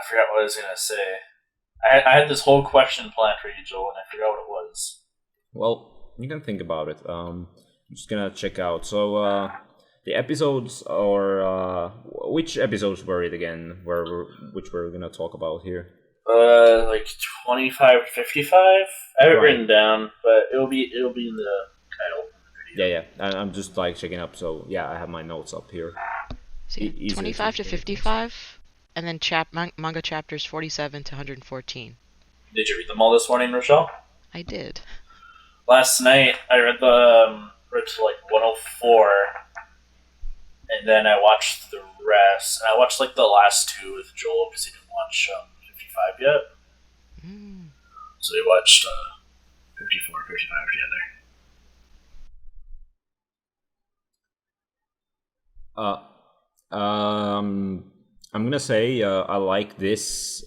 forgot what I was gonna say. I had this whole question planned for you, Joel, and I forgot what it was. Well, you can think about it. I'm just gonna check out. So, the episodes, or which episodes were it again? Which we're gonna talk about here? Like 25 to 55. I have it Right. written down, but it'll be in the title. Yeah. I'm just like checking up. So yeah, I have my notes up here. See, Easy to 25 to take notes. 55, and then manga chapters 47 to 114. Did you read them all this morning, Rochelle? I did. Last night I read read to like 104, and then I watched the rest. And I watched like the last two with Joel because he didn't watch 55 yet. Mm. So we watched 54, 55 together. I'm gonna say I like this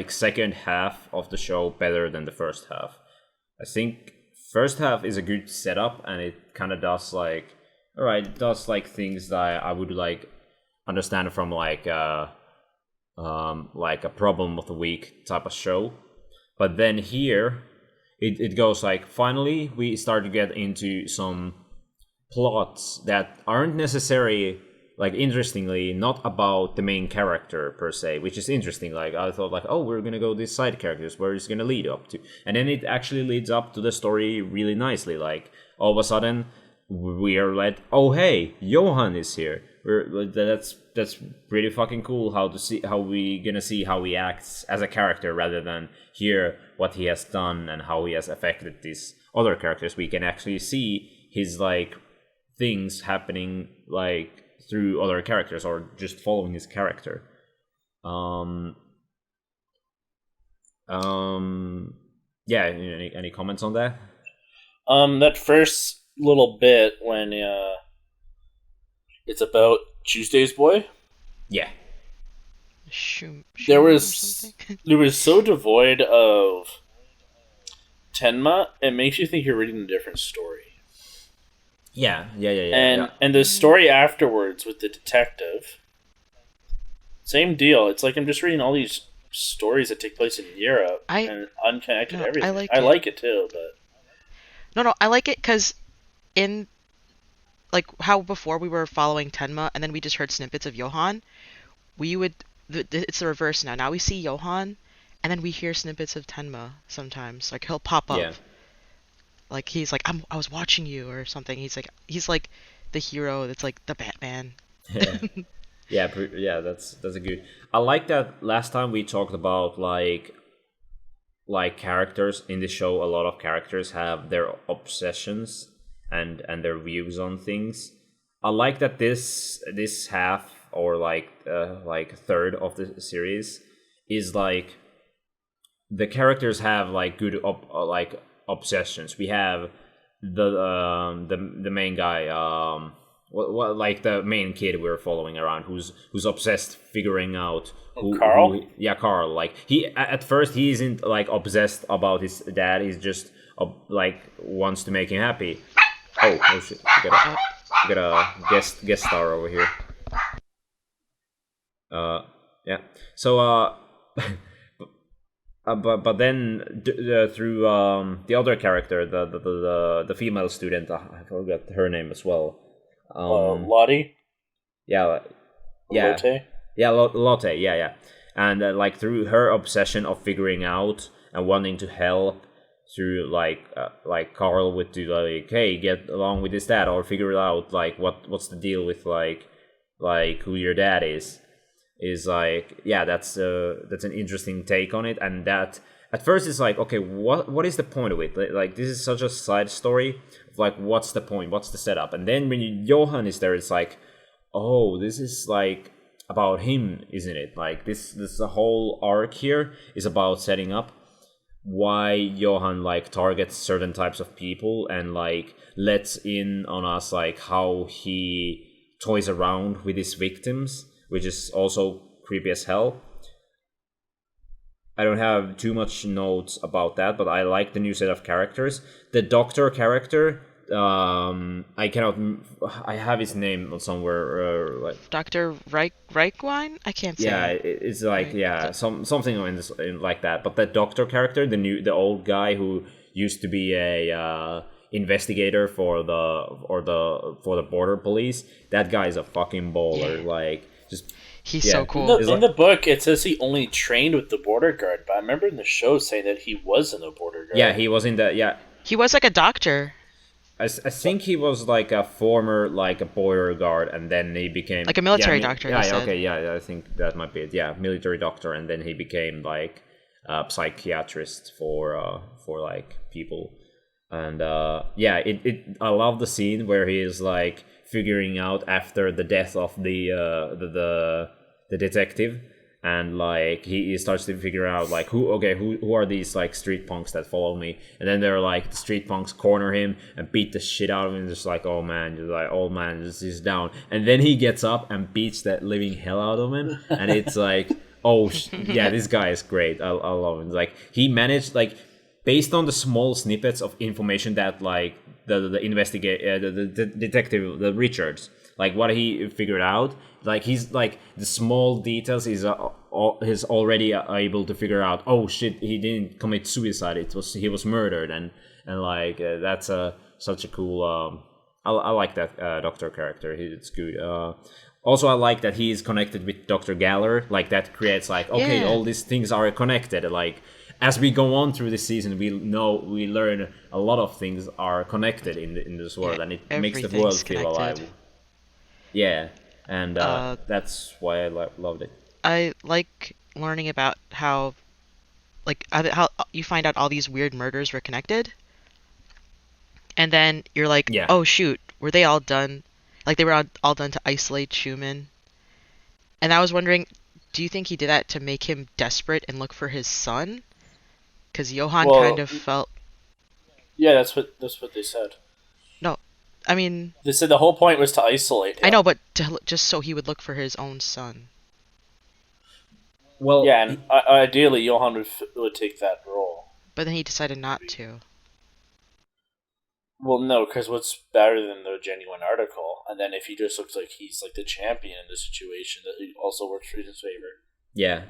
second half of the show better than the first half. I think first half is a good setup, and it kind of does it does like things that I would like understand from like a problem of the week type of show. But then here it goes like, finally we start to get into some plots that aren't necessarily, like, interestingly, not about the main character per se, which is interesting. Like, I thought like, oh, we're gonna go these side characters, where it's gonna lead up to, and then it actually leads up to the story really nicely. Like, all of a sudden we are like, oh hey, Johan is here. That's pretty fucking cool. How we gonna see how he acts as a character, rather than hear what he has done and how he has affected these other characters. We can actually see his like things happening like through other characters, or just following his character. Yeah, any comments on that? That first little bit when it's about Tuesday's boy. Yeah. There was so devoid of Tenma, it makes you think you're reading a different story. Yeah. And the story afterwards with the detective, same deal. It's like I'm just reading all these stories that take place in Europe and unconnected everything. I like it too, but no, I like it because in like how before we were following Tenma and then we just heard snippets of Johan, it's the reverse now. Now we see Johan and then we hear snippets of Tenma sometimes. Like, he'll pop up. Yeah. Like, he's like, I was watching you or something. He's like the hero that's like the Batman. Yeah, that's a good. I like that last time we talked about like characters in the show. A lot of characters have their obsessions and their views on things. I like that this half, or like third of the series, is like the characters have like good obsessions. We have the main guy, what like the main kid we're following around, who's obsessed figuring out Carl. Carl. Like, he at first he isn't like obsessed about his dad. He's just like wants to make him happy. Oh shit! We got a guest star over here. Yeah. So but then through the other character, the female student, I forgot her name as well. Lottie. Yeah. Lotte. Yeah, Lotte. Yeah. And like through her obsession of figuring out and wanting to help, through like Carl would do, like, hey, get along with his dad, or figure out like what's the deal with like who your dad is like, yeah, that's an interesting take on it. And that at first it's like, okay, what is the point of it? Like, this is such a side story of like, what's the point, what's the setup? And then when Johan is there, it's like, oh, this is like about him, isn't it? Like, this the whole arc here is about setting up why Johan like targets certain types of people, and like lets in on us like how he toys around with his victims, which is also creepy as hell. I don't have too much notes about that, but I like the new set of characters. The doctor character, I cannot. I have his name somewhere. Like Dr. Reichwein. I can't say. Yeah, it's like something like that. But that doctor character, the old guy who used to be a investigator for the border police. That guy is a fucking baller. Like just. He's so cool. In the book, it says he only trained with the border guard, but I remember in the show saying that he was in the border guard. Yeah, he was in the He was like a doctor. I think he was like a former like a border guard, and then he became like a military doctor. I think that might be it. Yeah, military doctor, and then he became like a psychiatrist for like people, and I love the scene where he is like figuring out after the death of the detective. And like he starts to figure out like who are these like street punks that follow me, and then they're like the street punks corner him and beat the shit out of him, just like oh man, he's down, and then he gets up and beats that living hell out of him, and it's like this guy is great. I love him. Like he managed like based on the small snippets of information that like the detective the Richards, like what he figured out, like he's like the small details he's already able to figure out. Oh shit, he didn't commit suicide. He was murdered, and like that's such a cool. I like that doctor character. It's good. Also, I like that he is connected with Dr. Galler. Like that creates like all these things are connected. Like as we go on through this season, we learn a lot of things are connected in this world, and it makes the world feel alive. Yeah, and that's why I loved it. I like learning about how you find out all these weird murders were connected, and then you're like, oh shoot, were they all done? Like they were all done to isolate Schumann. And I was wondering, do you think he did that to make him desperate and look for his son? Because Johann kind of felt. Yeah, that's what they said. No, I mean. They said the whole point was to isolate him. I know, but just so he would look for his own son. Well, yeah, and ideally Johann would take that role. But then he decided not to. Well, no, because what's better than the genuine article? And then if he just looks like he's like the champion in this situation, that also works for his favor. Yeah.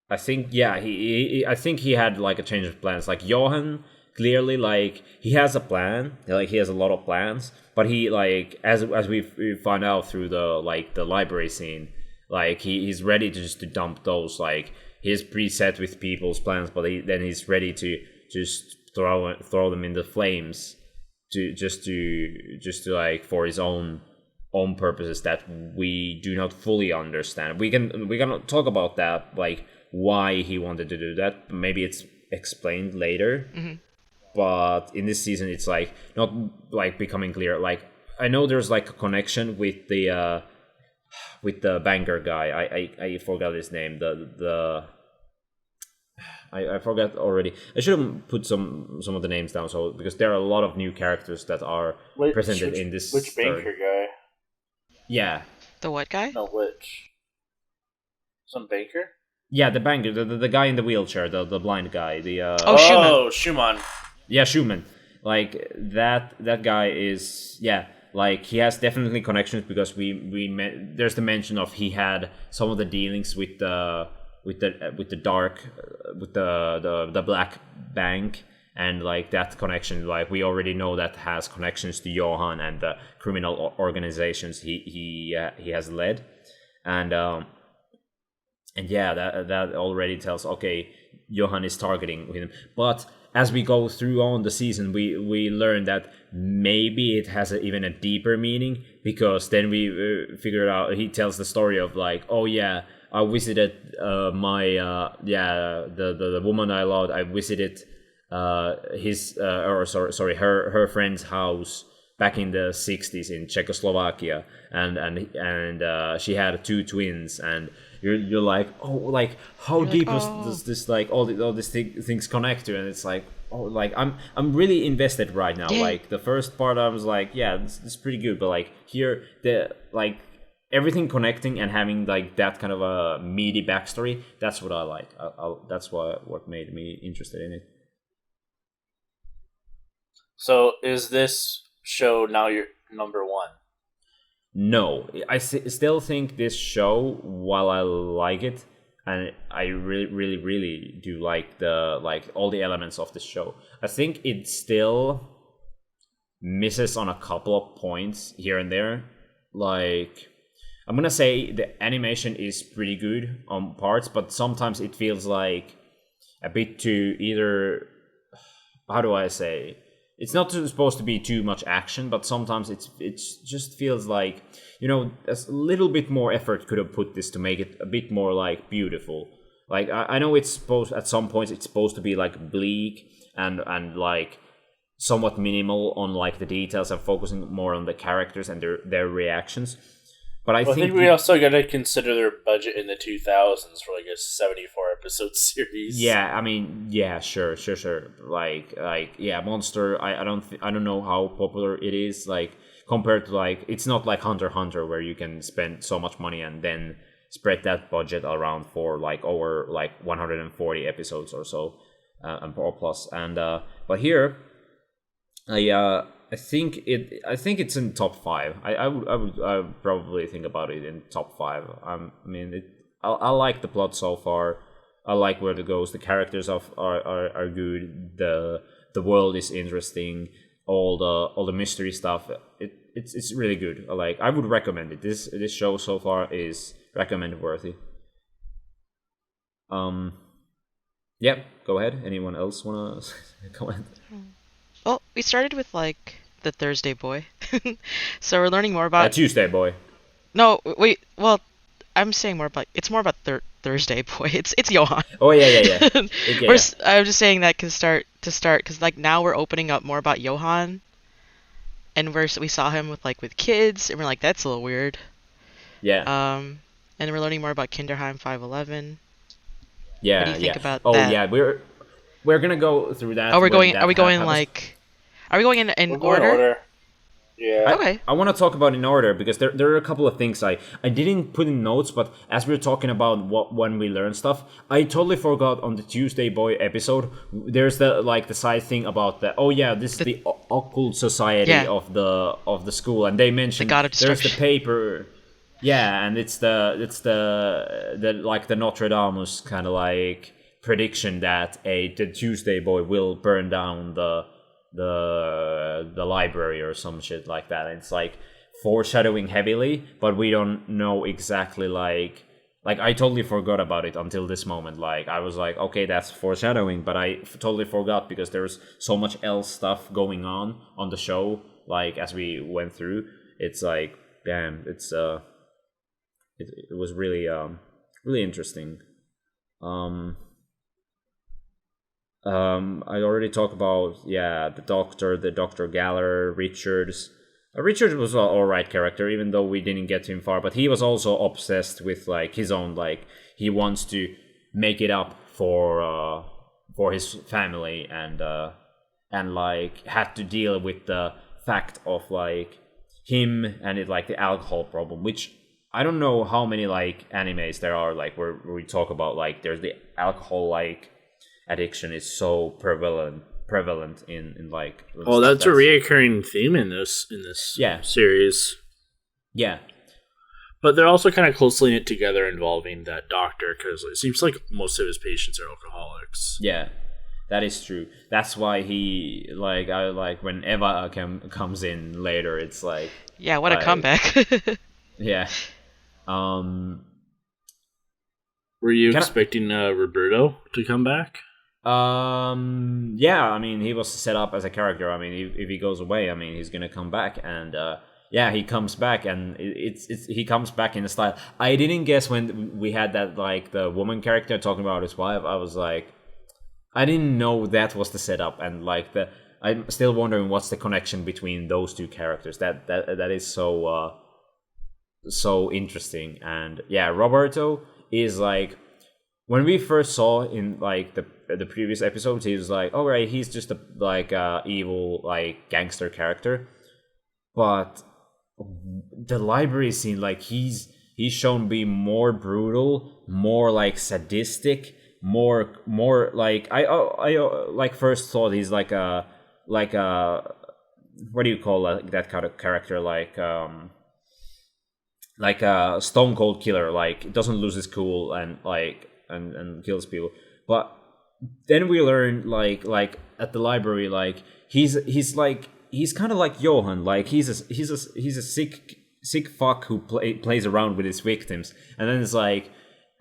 I think I think he had like a change of plans. Like Johann clearly like he has a plan, like he has a lot of plans, but he like as we find out through the library scene, like he's ready to dump those. Like he's preset with people's plans, but then he's ready to just throw them in the flames to like for his own purposes that we do not fully understand. We can talk about that, like why he wanted to do that. Maybe it's explained later. Mm-hmm. But in this season it's like not like becoming clear. Like I know there's like a connection with the banker guy. I forgot his name. I forgot already. I should have put some of the names down, so because there are a lot of new characters that are presented in this. Which banker guy? Yeah. The what guy? No, which? Some banker? Yeah, the banker, the guy in the wheelchair, the blind guy. Schumann. Yeah, Schumann. Like that guy is like he has definitely connections because there's the mention of he had some of the dealings with the black bank, and like that connection, like we already know that has connections to Johann and the criminal organizations he has led, and that already tells Johann is targeting him. But as we go through on the season, we learn that maybe it has even a deeper meaning, because then we figure out he tells the story of like, I visited the woman I loved. I visited her friend's house back in the 60s in Czechoslovakia, and she had 2 twins, and you're like, how deep does this like all these things connect to? And it's like, I'm really invested right now. Like the first part I was like, this is pretty good, but like here everything connecting and having like that kind of a meaty backstory, that's what I like. That's what made me interested in it. So is this show now your number one? No, I still think this show, while I like it, and I really do like all the elements of this show, I think it still misses on a couple of points here and there. Like, I'm gonna say the animation is pretty good on parts, but sometimes it feels like a bit too either. How do I say? It's not supposed to be too much action, but sometimes it just feels like, a little bit more effort could have put this to make it a bit more like beautiful. Like I know it's supposed at some points it's supposed to be like bleak and like somewhat minimal on like the details and focusing more on the characters and their reactions. But I think we also got to consider their budget in the 2000s for like a 74 episode series. Yeah, I mean, yeah, sure. Like, yeah, Monster. I don't know how popular it is. Like compared to like, it's not like Hunter x Hunter where you can spend so much money and then spread that budget around for like over like 140 episodes or so, or plus. And but here, I think it's in top 5. I would probably think about it in top 5. I mean, I like the plot so far. I like where it goes. The characters are good. The world is interesting. All the mystery stuff. It's really good. I would recommend it. This show so far is recommend worthy. Yeah, go ahead. Anyone else wanna comment? Well, we started with like the Thursday boy, so we're learning more about Tuesday boy. No, wait. Well, I'm saying more about it's more about Thursday boy. It's Johan. Oh yeah. I'm just saying that because like now we're opening up more about Johan, and we saw him with kids, and we're like that's a little weird. Yeah. And we're learning more about Kinderheim 511. Yeah. What do you think about that? Oh yeah, we're gonna go through that. Oh, Are we going in order? Yeah. Okay. I want to talk about in order because there are a couple of things I didn't put in notes, but as we were talking about when we learn stuff, I totally forgot on the Tuesday Boy episode. There's the side thing about this is the occult society of the school, and they mentioned there's the paper. Yeah, and it's the Nostradamus kind of like prediction that the Tuesday Boy will burn down the library or some shit like that. And it's like foreshadowing heavily, but we don't know exactly like I totally forgot about it until this moment. Like I was like, okay, that's foreshadowing, but I totally forgot because there's so much else stuff going on the show. Like as we went through, it's like damn, it was really really interesting. I already talked about the Dr. Galler, Richards. Richard was an alright character, even though we didn't get to him far. But he was also obsessed with like his own he wants to make it up for his family and had to deal with the fact of him and the alcohol problem, which I don't know how many animes there are where we talk about there's the alcohol addiction is so prevalent in that's a reoccurring theme in this series. Yeah, but they're also kind of closely knit together involving that doctor because it seems like most of his patients are alcoholics. Yeah, that is true. That's why he when Eva comes in later, it's what a comeback. Yeah. Were you expecting Roberto to come back? Yeah, I mean, he was set up as a character. I mean, if he goes away, I mean, he's gonna come back, and he comes back, and he comes back in a style. I didn't guess when we had that the woman character talking about his wife. I was like, I didn't know that was the setup, and I'm still wondering what's the connection between those two characters. That is so interesting, and Roberto is when we first saw in the previous episodes, he was all right, he's just a evil gangster character, but the library scene he's shown to be more brutal, more sadistic, more I first thought he's what do you call that kind of character, like a stone cold killer, like doesn't lose his cool and like and kills people. But then we learn like at the library, like he's kind of like Johan, like he's a sick fuck who plays around with his victims, and then it's like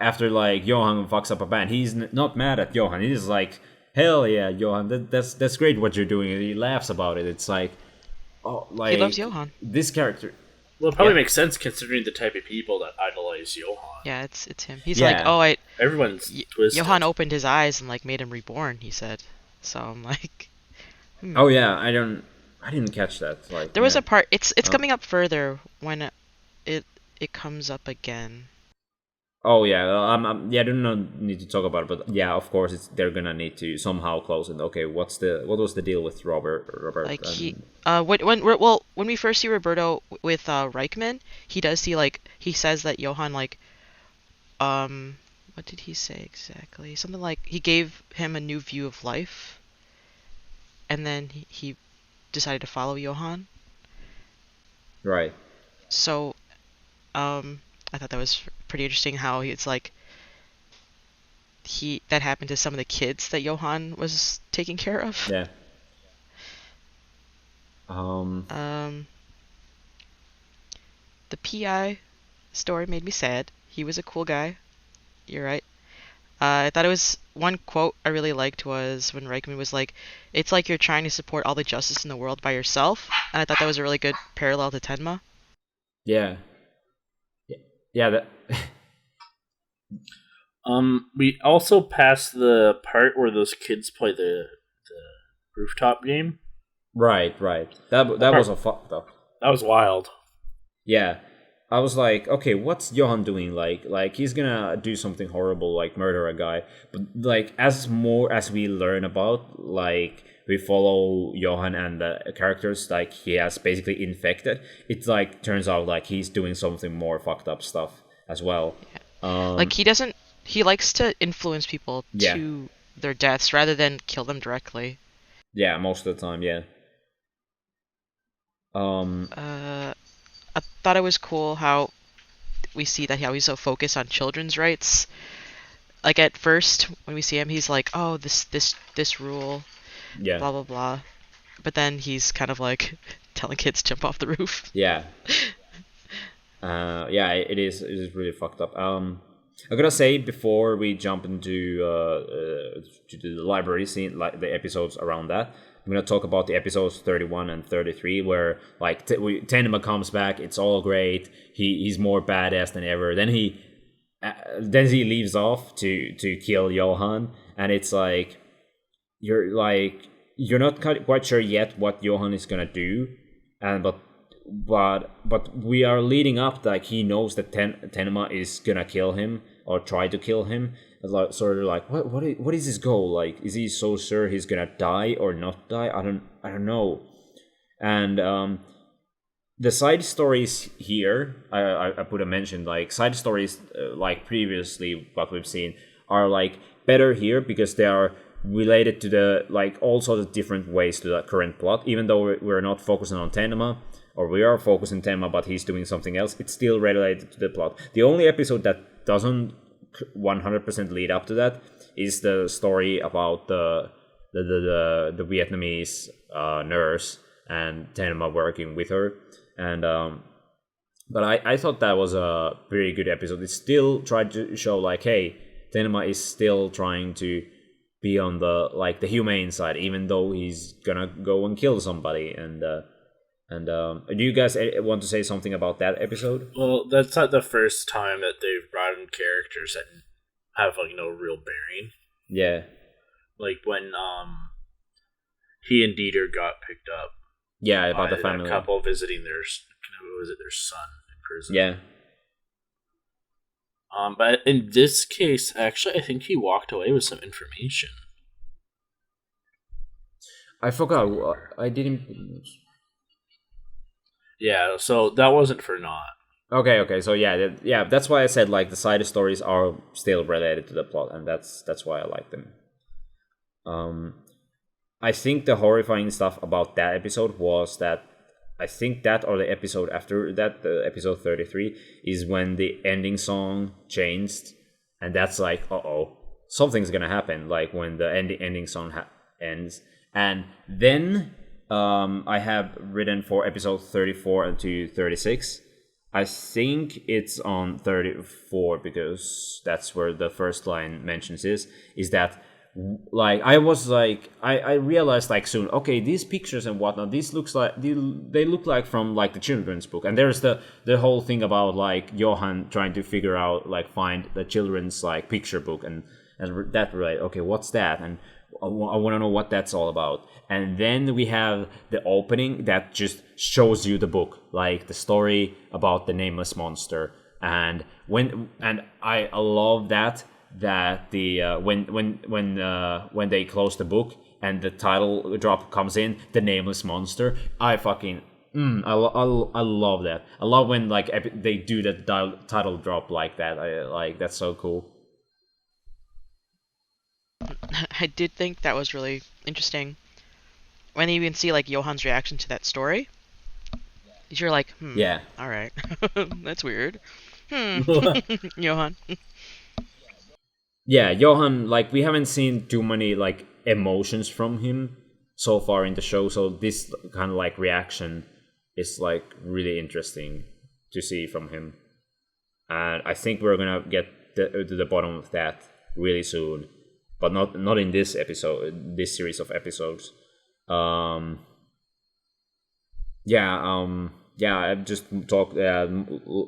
after like Johan fucks up a band, he's not mad at Johan. He's like, hell yeah, Johan, that's great what you're doing, and he laughs about it. It's like, oh, like he loves Johan. This character. Well, it probably makes sense considering the type of people that idolize Johan. Yeah, it's him. He's like, oh, everyone's twisted. Johan opened his eyes and like made him reborn. He said, so I'm like, Oh yeah, I didn't catch that. Like there was a part. It's coming up further when it comes up again. Oh yeah, I don't need to talk about it, but yeah, of course, they're gonna need to somehow close it. Okay, what was the deal with Robert? Like when we first see Roberto with Reichman, he does see like he says that Johan like what did he say exactly? Something like he gave him a new view of life, and then he decided to follow Johan. Right. So, I thought that was pretty interesting how it's like that happened to some of the kids that Johan was taking care of. Yeah. The PI story made me sad. He was a cool guy. You're right. I thought it was one quote I really liked was when Reichman was like, "It's like you're trying to support all the justice in the world by yourself," and I thought that was a really good parallel to Tenma. Yeah. Yeah, that. We also passed the part where those kids play the rooftop game. Right. That was a fucked up. That was wild. Yeah, I was like, okay, what's Johan doing? Like he's gonna do something horrible, like murder a guy. But like as we learn about, like we follow Johan and the characters, like he has basically infected. It's like turns out like he's doing something more fucked up stuff as well. Yeah. Like he likes to influence people to their deaths rather than kill them directly. Yeah, most of the time, yeah. I thought it was cool how we see that how he's so focused on children's rights. Like at first when we see him, he's like, "Oh, this rule, blah blah blah," but then he's kind of like telling kids to jump off the roof. Yeah. It is really fucked up. I gotta say before we jump into the library scene, like the episodes around that, I'm gonna talk about the episodes 31 and 33 where like Tenma comes back. It's all great. He's more badass than ever. Then he leaves off to kill Johan, and it's like you're not quite sure yet what Johan is gonna do, and but we are leading up like he knows that Tenma is gonna kill him or try to kill him. Like sort of like what is his goal? Like is he so sure he's gonna die or not die? I don't know. And the side stories here, I put a mention like side stories like previously what we've seen are like better here because they are related to the like all sorts of different ways to the current plot. Even though we're not focusing on Tenma, or we are focusing on Tenma but he's doing something else, it's still related to the plot. The only episode that doesn't 100% lead up to that is the story about the Vietnamese nurse and Tenma working with her, and but I thought that was a pretty good episode. It still tried to show like, hey, Tenma is still trying to be on the humane side, even though he's gonna go and kill somebody. And do you guys want to say something about that episode? Well, that's not the first time that they've brought in characters that have like no real bearing. Yeah. Like when he and Dieter got picked up. Yeah, about the family. A couple visiting their son in prison. Yeah. But in this case, actually, I think he walked away with some information. I forgot. I didn't. Yeah, so that wasn't for naught. Okay. So yeah. That's why I said like the side stories are still related to the plot, and that's why I like them. I think the horrifying stuff about that episode was that I think that or the episode after that, the episode 33, is when the ending song changed, and that's like, something's gonna happen. Like when the ending song ends, and then I have written for episode 34 to 36. I think it's on 34 because that's where the first line mentions is that like I was like I realized like soon, okay, these pictures and whatnot, these looks like they look like from like the children's book, and there's the whole thing about like Johan trying to figure out like find the children's like picture book, and that right, okay, what's that, and I want to know what that's all about. And then we have the opening that just shows you the book, like the story about the nameless monster. And I love that the when they close the book and the title drop comes in, the nameless monster. I fucking I love that. I love when like they do the title drop like that. That's so cool. I did think that was really interesting. When you even see like Johan's reaction to that story, you're like, yeah, all right, that's weird. Johan. Yeah, Johan, like we haven't seen too many like emotions from him so far in the show, so this kind of like reaction is like really interesting to see from him, and I think we're gonna get to the bottom of that really soon, but not in this episode, this series of episodes. I've just talked.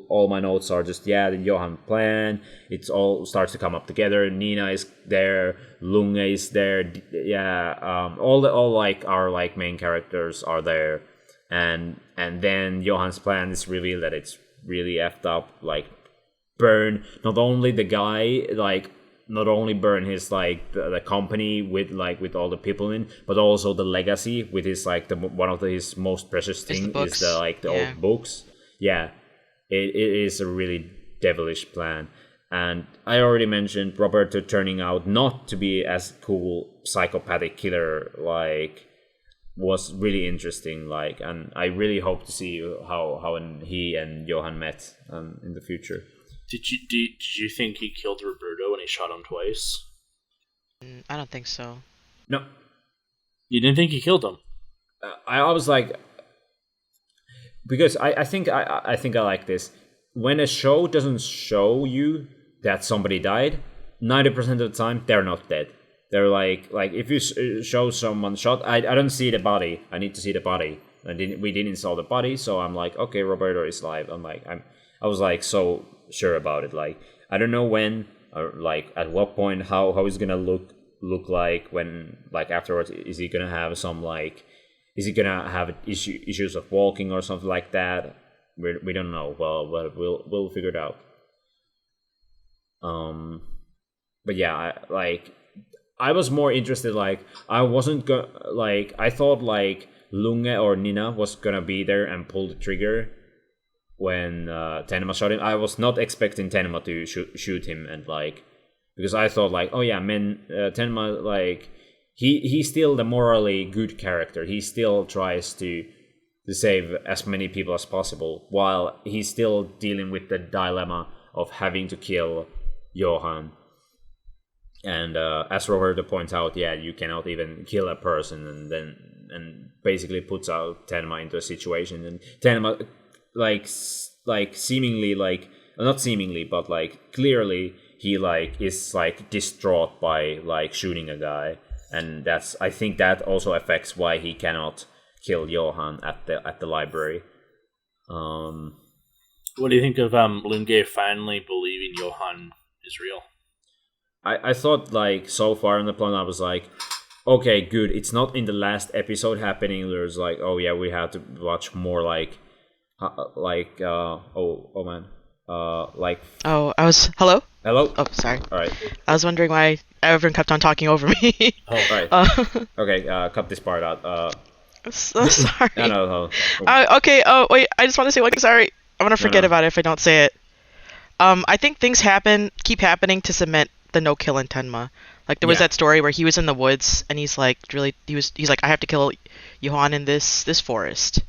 All my notes are just the Johan plan. It's all starts to come up together. Nina is there. Lunge is there. All like our like main characters are there, and then Johan's plan is revealed that it's really effed up. Like burn not only the guy, like not only burn his like the company with all the people in, but also the legacy with his like one of his most precious things is the old books. Yeah, it is a really devilish plan. And I already mentioned Roberto turning out not to be as cool psychopathic killer, like was really interesting. Like, and I really hope to see how he and Johan met in the future. Did you think he killed Roberto when he shot him twice? I don't think so. No. You didn't think he killed him? I was like, because I think I like this. When a show doesn't show you that somebody died, 90% of the time they're not dead. They're like if you show someone shot, I don't see the body. I need to see the body. We didn't saw the body, so I'm like, okay, Roberto is alive. I was like so sure about it. Like I don't know when or like at what point how he's gonna look like when like afterwards. Is he gonna have some like, is he gonna have issues of walking or something like that? We don't know. Well we'll figure it out. But yeah, I was more interested. Like I wasn't I thought like Lunge or Nina was gonna be there and pull the trigger when Tenma shot him. I was not expecting Tenma to shoot him, and like because I thought like, oh yeah, Tenma like he's still the morally good character. He still tries to save as many people as possible while he's still dealing with the dilemma of having to kill Johan. And as Roberto points out, you cannot even kill a person, and basically puts out Tenma into a situation, and Tenma like seemingly like not seemingly but like clearly he like is like distraught by like shooting a guy, and I think that also affects why he cannot kill Johan at the library. What do you think of Lunge finally believing Johan is real? I thought like so far in the plan I was like, okay, good, it's not in the last episode happening. There's like, oh yeah, we have to watch more like I was hello. Oh, sorry. All right. I was wondering why everyone kept on talking over me. Oh, right. Okay, cut this part out. So sorry. No. Okay. Oh, wait. I just want to say one thing. Sorry. I'm gonna forget about it if I don't say it. I think things keep happening to cement the no killing Tenma. Like there was that story where he was in the woods and he's like I have to kill Johan in this forest,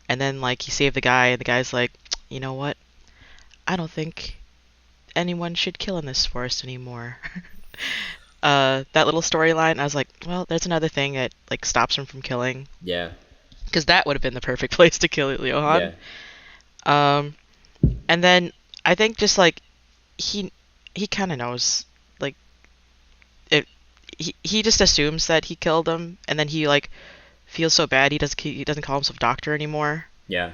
and then like he saved the guy and the guy's like, you know what, I don't think anyone should kill in this forest anymore. That little storyline, I was like, well, there's another thing that like stops him from killing. Yeah. Because that would have been the perfect place to kill Johan. Yeah. And then I think just like he kind of knows, like he just assumes that he killed him, and then he like feels so bad he doesn't call himself doctor anymore. Yeah.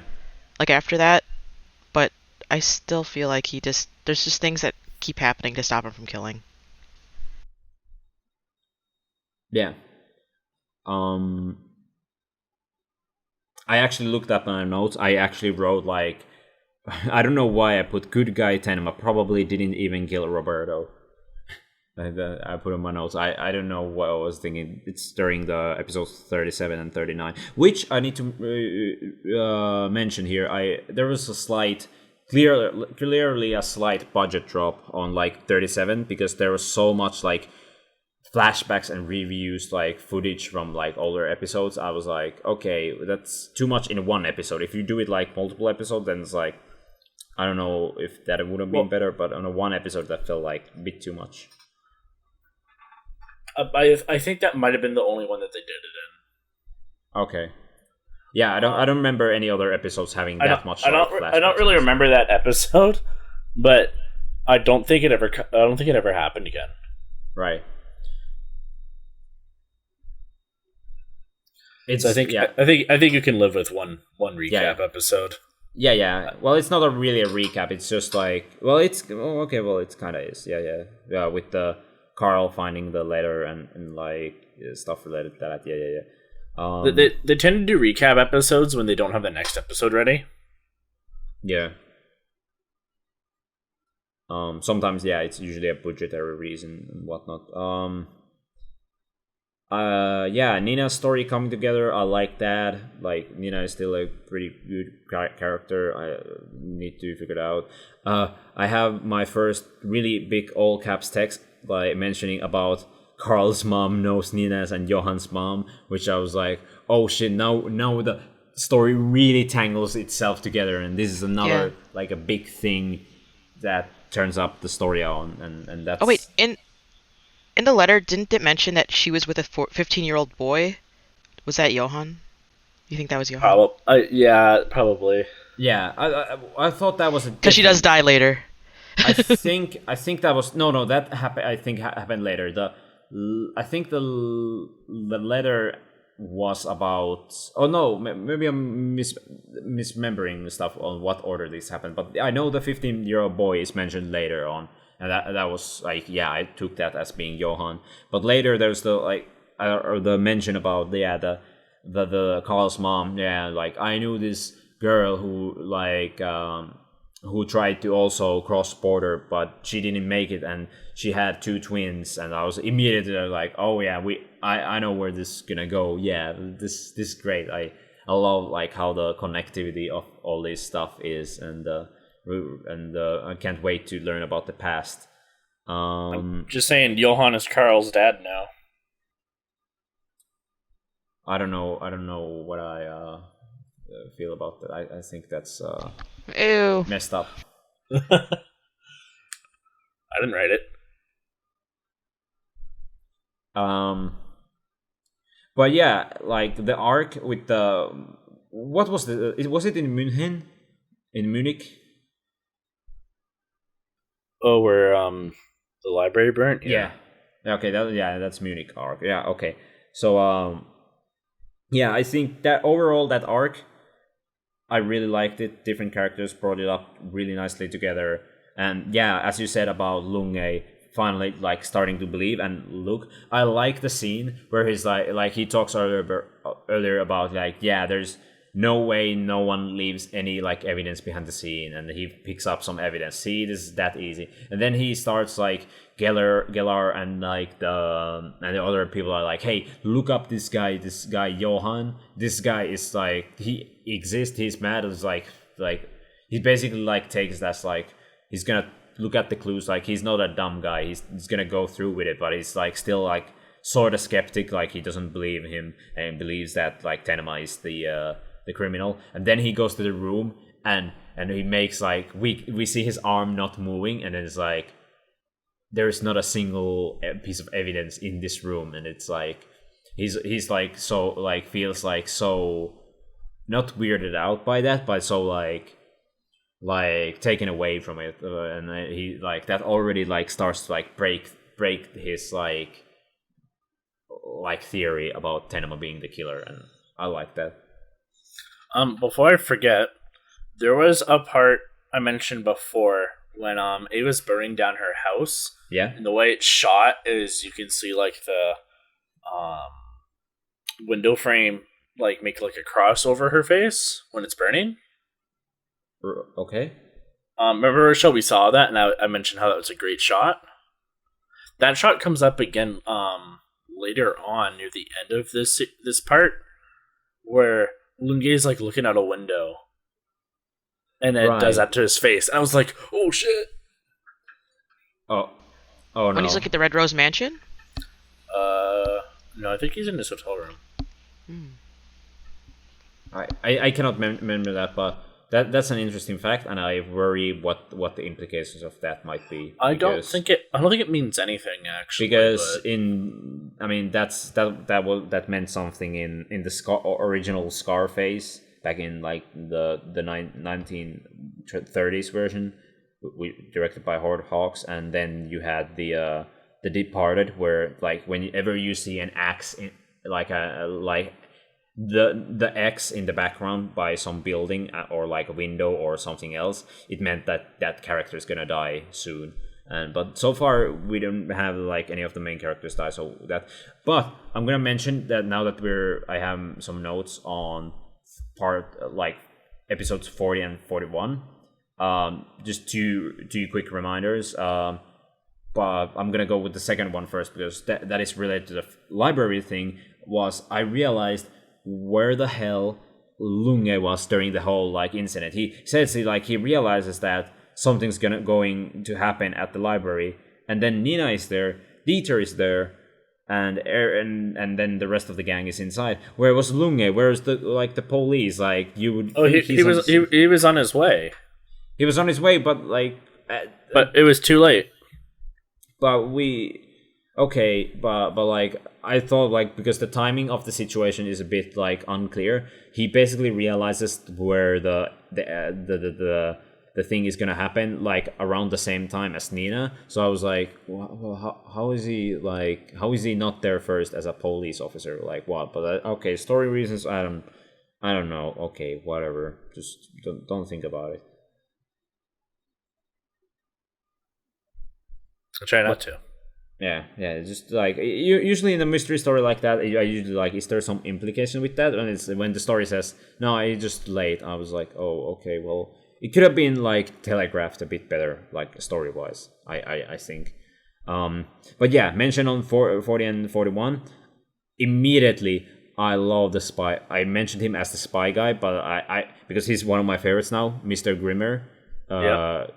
Like after that, but I still feel like there's just things that keep happening to stop him from killing. Yeah. I actually looked up my notes. I actually wrote like, I don't know why I put good guy Tenma probably didn't even kill Roberto. I put in my notes. I don't know what I was thinking. It's during the episodes 37 and 39, which I need to mention here. There was a slight, clearly a slight budget drop on like 37 because there was so much like flashbacks and reviews, like footage from like older episodes. I was like, okay, that's too much in one episode. If you do it like multiple episodes, then it's like, I don't know if that would have been better, but on a one episode that felt like a bit too much. I think that might have been the only one that they did it in. Okay. Yeah, I don't remember any other episodes having that much. I don't really remember that episode, but I don't think it ever happened again. Right. So I think you can live with one recap episode. Yeah. Well, it's not really a recap. It's just like, well, it's okay. Well, it's kind of is. Yeah. With the Carl finding the letter and like stuff related to that. Yeah. They tend to do recap episodes when they don't have the next episode ready. Yeah. Sometimes, it's usually a budgetary reason and whatnot. Nina's story coming together, I like that. Like, Nina is still a pretty good character. I need to figure it out. I have my first really big all caps text by mentioning about Carl's mom knows Nina's and Johan's mom, which I was like, oh shit, now the story really tangles itself together, and this is another like a big thing that turns up the story on, and that's... Oh wait, in the letter, didn't it mention that she was with a 15-year-old boy? Was that Johan? You think that was Johan? Probably. Yeah, I thought that was a... Because she does die later. I think that was... No, that happened. I think happened later. I think the letter was about... Oh no, maybe I'm misremembering stuff on what order this happened. But I know the 15-year-old boy is mentioned later on. And that was like, I took that as being Johan. But later there's the mention about the Carl's mom. Yeah, like I knew this girl who tried to also cross border, but she didn't make it, and she had 2 twins. And I was immediately like, oh yeah, I know where this is gonna go. Yeah, this is great. I love like how the connectivity of all this stuff is, and I can't wait to learn about the past. I'm just saying, Johan is Carl's dad now. I don't know what I feel about that. I think that's ew, messed up. I didn't write it. But yeah, like the arc with the... What was was it in München? In Munich? Oh, where the library burnt? Yeah. Okay, that's Munich arc. Yeah, okay. So I think that overall that arc, I really liked it. Different characters brought it up really nicely together. And yeah, as you said about Lunge finally like starting to believe, and look, I like the scene where he's like he talks earlier about like, there's no way no one leaves any like evidence behind the scene, and he picks up some evidence. See, this is that easy. And then he starts like Gellar and like the other people are like, hey, look up this guy Johan. This guy is like, he exists, he's mad. It's like he basically like takes that's like he's gonna look at the clues. Like, he's not a dumb guy. He's gonna go through with it, but he's like still like sort of skeptic. Like, he doesn't believe him and believes that like Tenma is the criminal. And then he goes to the room and he makes like we see his arm not moving, and then it's like there's not a single piece of evidence in this room, and it's like he's like so like feels like so not weirded out by that, but so like taken away from it, and he like that already like starts to like break his like theory about Tenma being the killer, and I like that. Before I forget, there was a part I mentioned before when Ava's burning down her house. Yeah. And the way it's shot is you can see like the window frame like make like a cross over her face when it's burning. Okay. Remember, Rachel, we saw that, and I mentioned how that was a great shot. That shot comes up again later on near the end of this part, where Lunge is like looking out a window, and then it does that to his face. And I was like, "Oh shit!" Oh no! When he's looking at the Red Rose Mansion. No, I think he's in his hotel room. I cannot remember that, but that's an interesting fact, and I worry what the implications of that might be. I don't think it means anything actually. Because that meant something in the original Scarface back in like the 1930s version, directed by Howard Hawks, and then you had the Departed, where like whenever you see an axe in like the X in the background by some building or like a window or something else, it meant that character is gonna die soon. But so far we don't have like any of the main characters die. But I'm gonna mention that now that I have some notes on part like episodes 40 and 41. Just two quick reminders. But I'm gonna go with the second one first, because that is related to the library thing. I realized where the hell Lunge was during the whole like incident. He says he realizes that something's going to happen at the library, and then Nina is there, Dieter is there, and then the rest of the gang is inside. Where was Lunge? Where's the police? Like, you would. Oh, he was on his way. He was on his way, but like. But it was too late. But like I thought, like, because the timing of the situation is a bit like unclear, he basically realizes where the thing is gonna happen like around the same time as Nina. So I was like, well, how is he not there first as a police officer? Like, what? But okay, story reasons. I don't know. Okay, whatever. Just don't think about it. I try not to. Yeah. Just like usually in a mystery story like that, I usually like, is there some implication with that? And it's when the story says no, it's just late. I was like, oh, okay, well, it could have been like telegraphed a bit better, like story wise. I think. But yeah, mentioned on 40 and 41. Immediately, I love the spy. I mentioned him as the spy guy, but I because he's one of my favorites now, Mr. Grimmer. Yeah.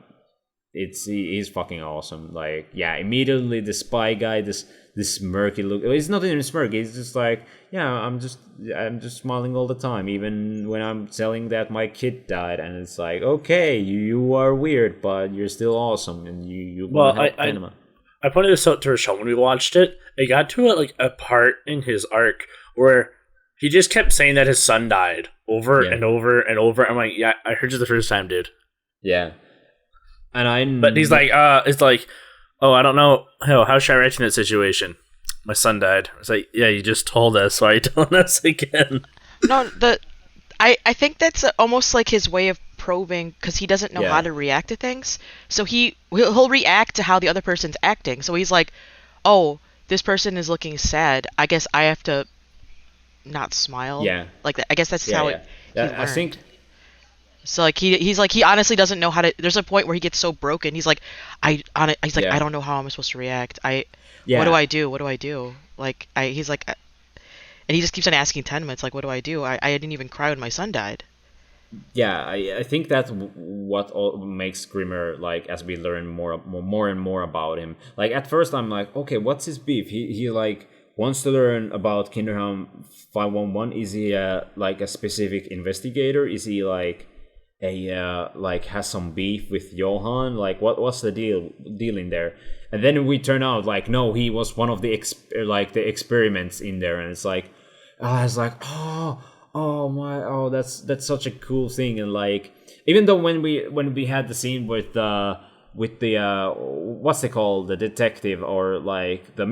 He's fucking awesome. Like, yeah, immediately the spy guy, this smirky look. He's not even smirky. He's just like, yeah, I'm just smiling all the time, even when I'm telling that my kid died. And it's like, okay, you are weird, but you're still awesome, and you want to help Tenma. I pointed this out to Rachel when we watched it. It got to a part in his arc where he just kept saying that his son died over and over and over. I'm like, yeah, I heard you the first time, dude. Yeah. But he's like, it's like, oh, I don't know. How should I react in that situation? My son died. It's like, yeah, you just told us. Why are you telling us again? No, I think that's almost like his way of probing, because he doesn't know how to react to things. So he'll react to how the other person's acting. So he's like, oh, this person is looking sad. I guess I have to not smile. Yeah. Like, I guess that's how it. I think. So like he honestly doesn't know how to. There's a point where he gets so broken. He's like, I don't know how I'm supposed to react. What do I do? What do I do? Like he's like, and he just keeps on asking Tenma. It's like, what do I do? I didn't even cry when my son died. yeah, I think that's what makes Grimmer, like, as we learn more and more about him. Like, at first I'm like, okay, what's his beef? He like wants to learn about Kinderhound 511. Is he like a specific investigator? Is he like like has some beef with Johan? Like, what's the deal in there? And then we turn out like, no, he was one of the the experiments in there, and it's like, I was like, that's such a cool thing. And like, even though when we had the scene with the what's they called, the detective, or like the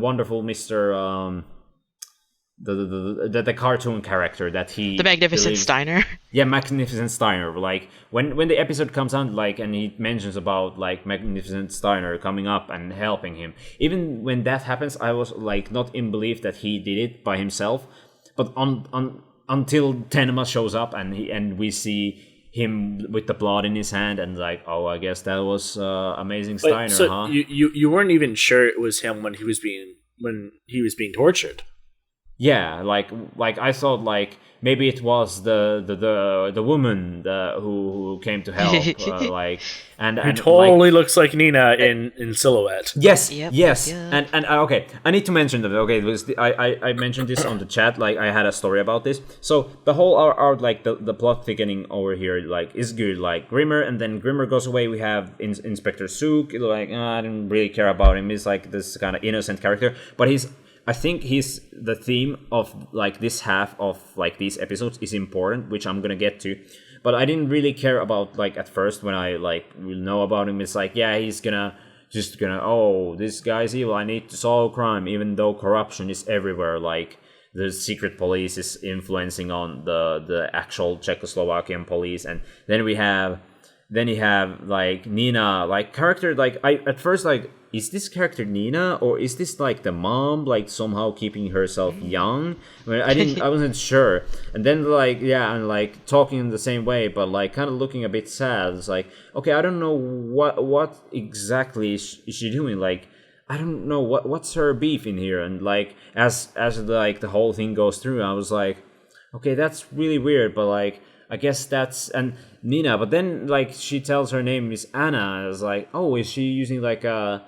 wonderful Mr. The cartoon character that he, the Magnificent Steiner. Yeah, Magnificent Steiner. Like when the episode comes on, like, and he mentions about like Magnificent Steiner coming up and helping him. Even when that happens, I was like not in belief that he did it by himself. But until Tenma shows up and we see him with the blood in his hand, and like, oh, I guess that was Amazing Steiner, so huh? You weren't even sure it was him when he was being tortured. Yeah, like I thought like maybe it was the woman who came to help, like, and who totally like, looks like Nina in silhouette. Yes, yes, and okay, I need to mention that. Okay, it was I mentioned this on the chat. Like, I had a story about this. So the whole our like the plot thickening over here like is good. Like Grimmer, and then Grimmer goes away. We have Inspector Zook. Like, I didn't really care about him. He's like this kind of innocent character, but I think the theme of like this half of like these episodes is important, which I'm gonna get to. But I didn't really care about, like, at first when I like will know about him. It's like, yeah, he's gonna oh, this guy's evil. I need to solve crime, even though corruption is everywhere. Like, the secret police is influencing on the actual Czechoslovakian police, and then you have like Nina, like character. Like, I at first like, is this character Nina, or is this like the mom, like somehow keeping herself young? I mean, I wasn't sure. And then like, yeah, and like talking in the same way, but like kind of looking a bit sad. It's like, okay, I don't know what exactly is she doing. Like, I don't know what's her beef in here. And like as like the whole thing goes through, I was like, okay, that's really weird, but like, I guess that's and Nina. But then like she tells her name is Anna. I was like, oh, is she using like a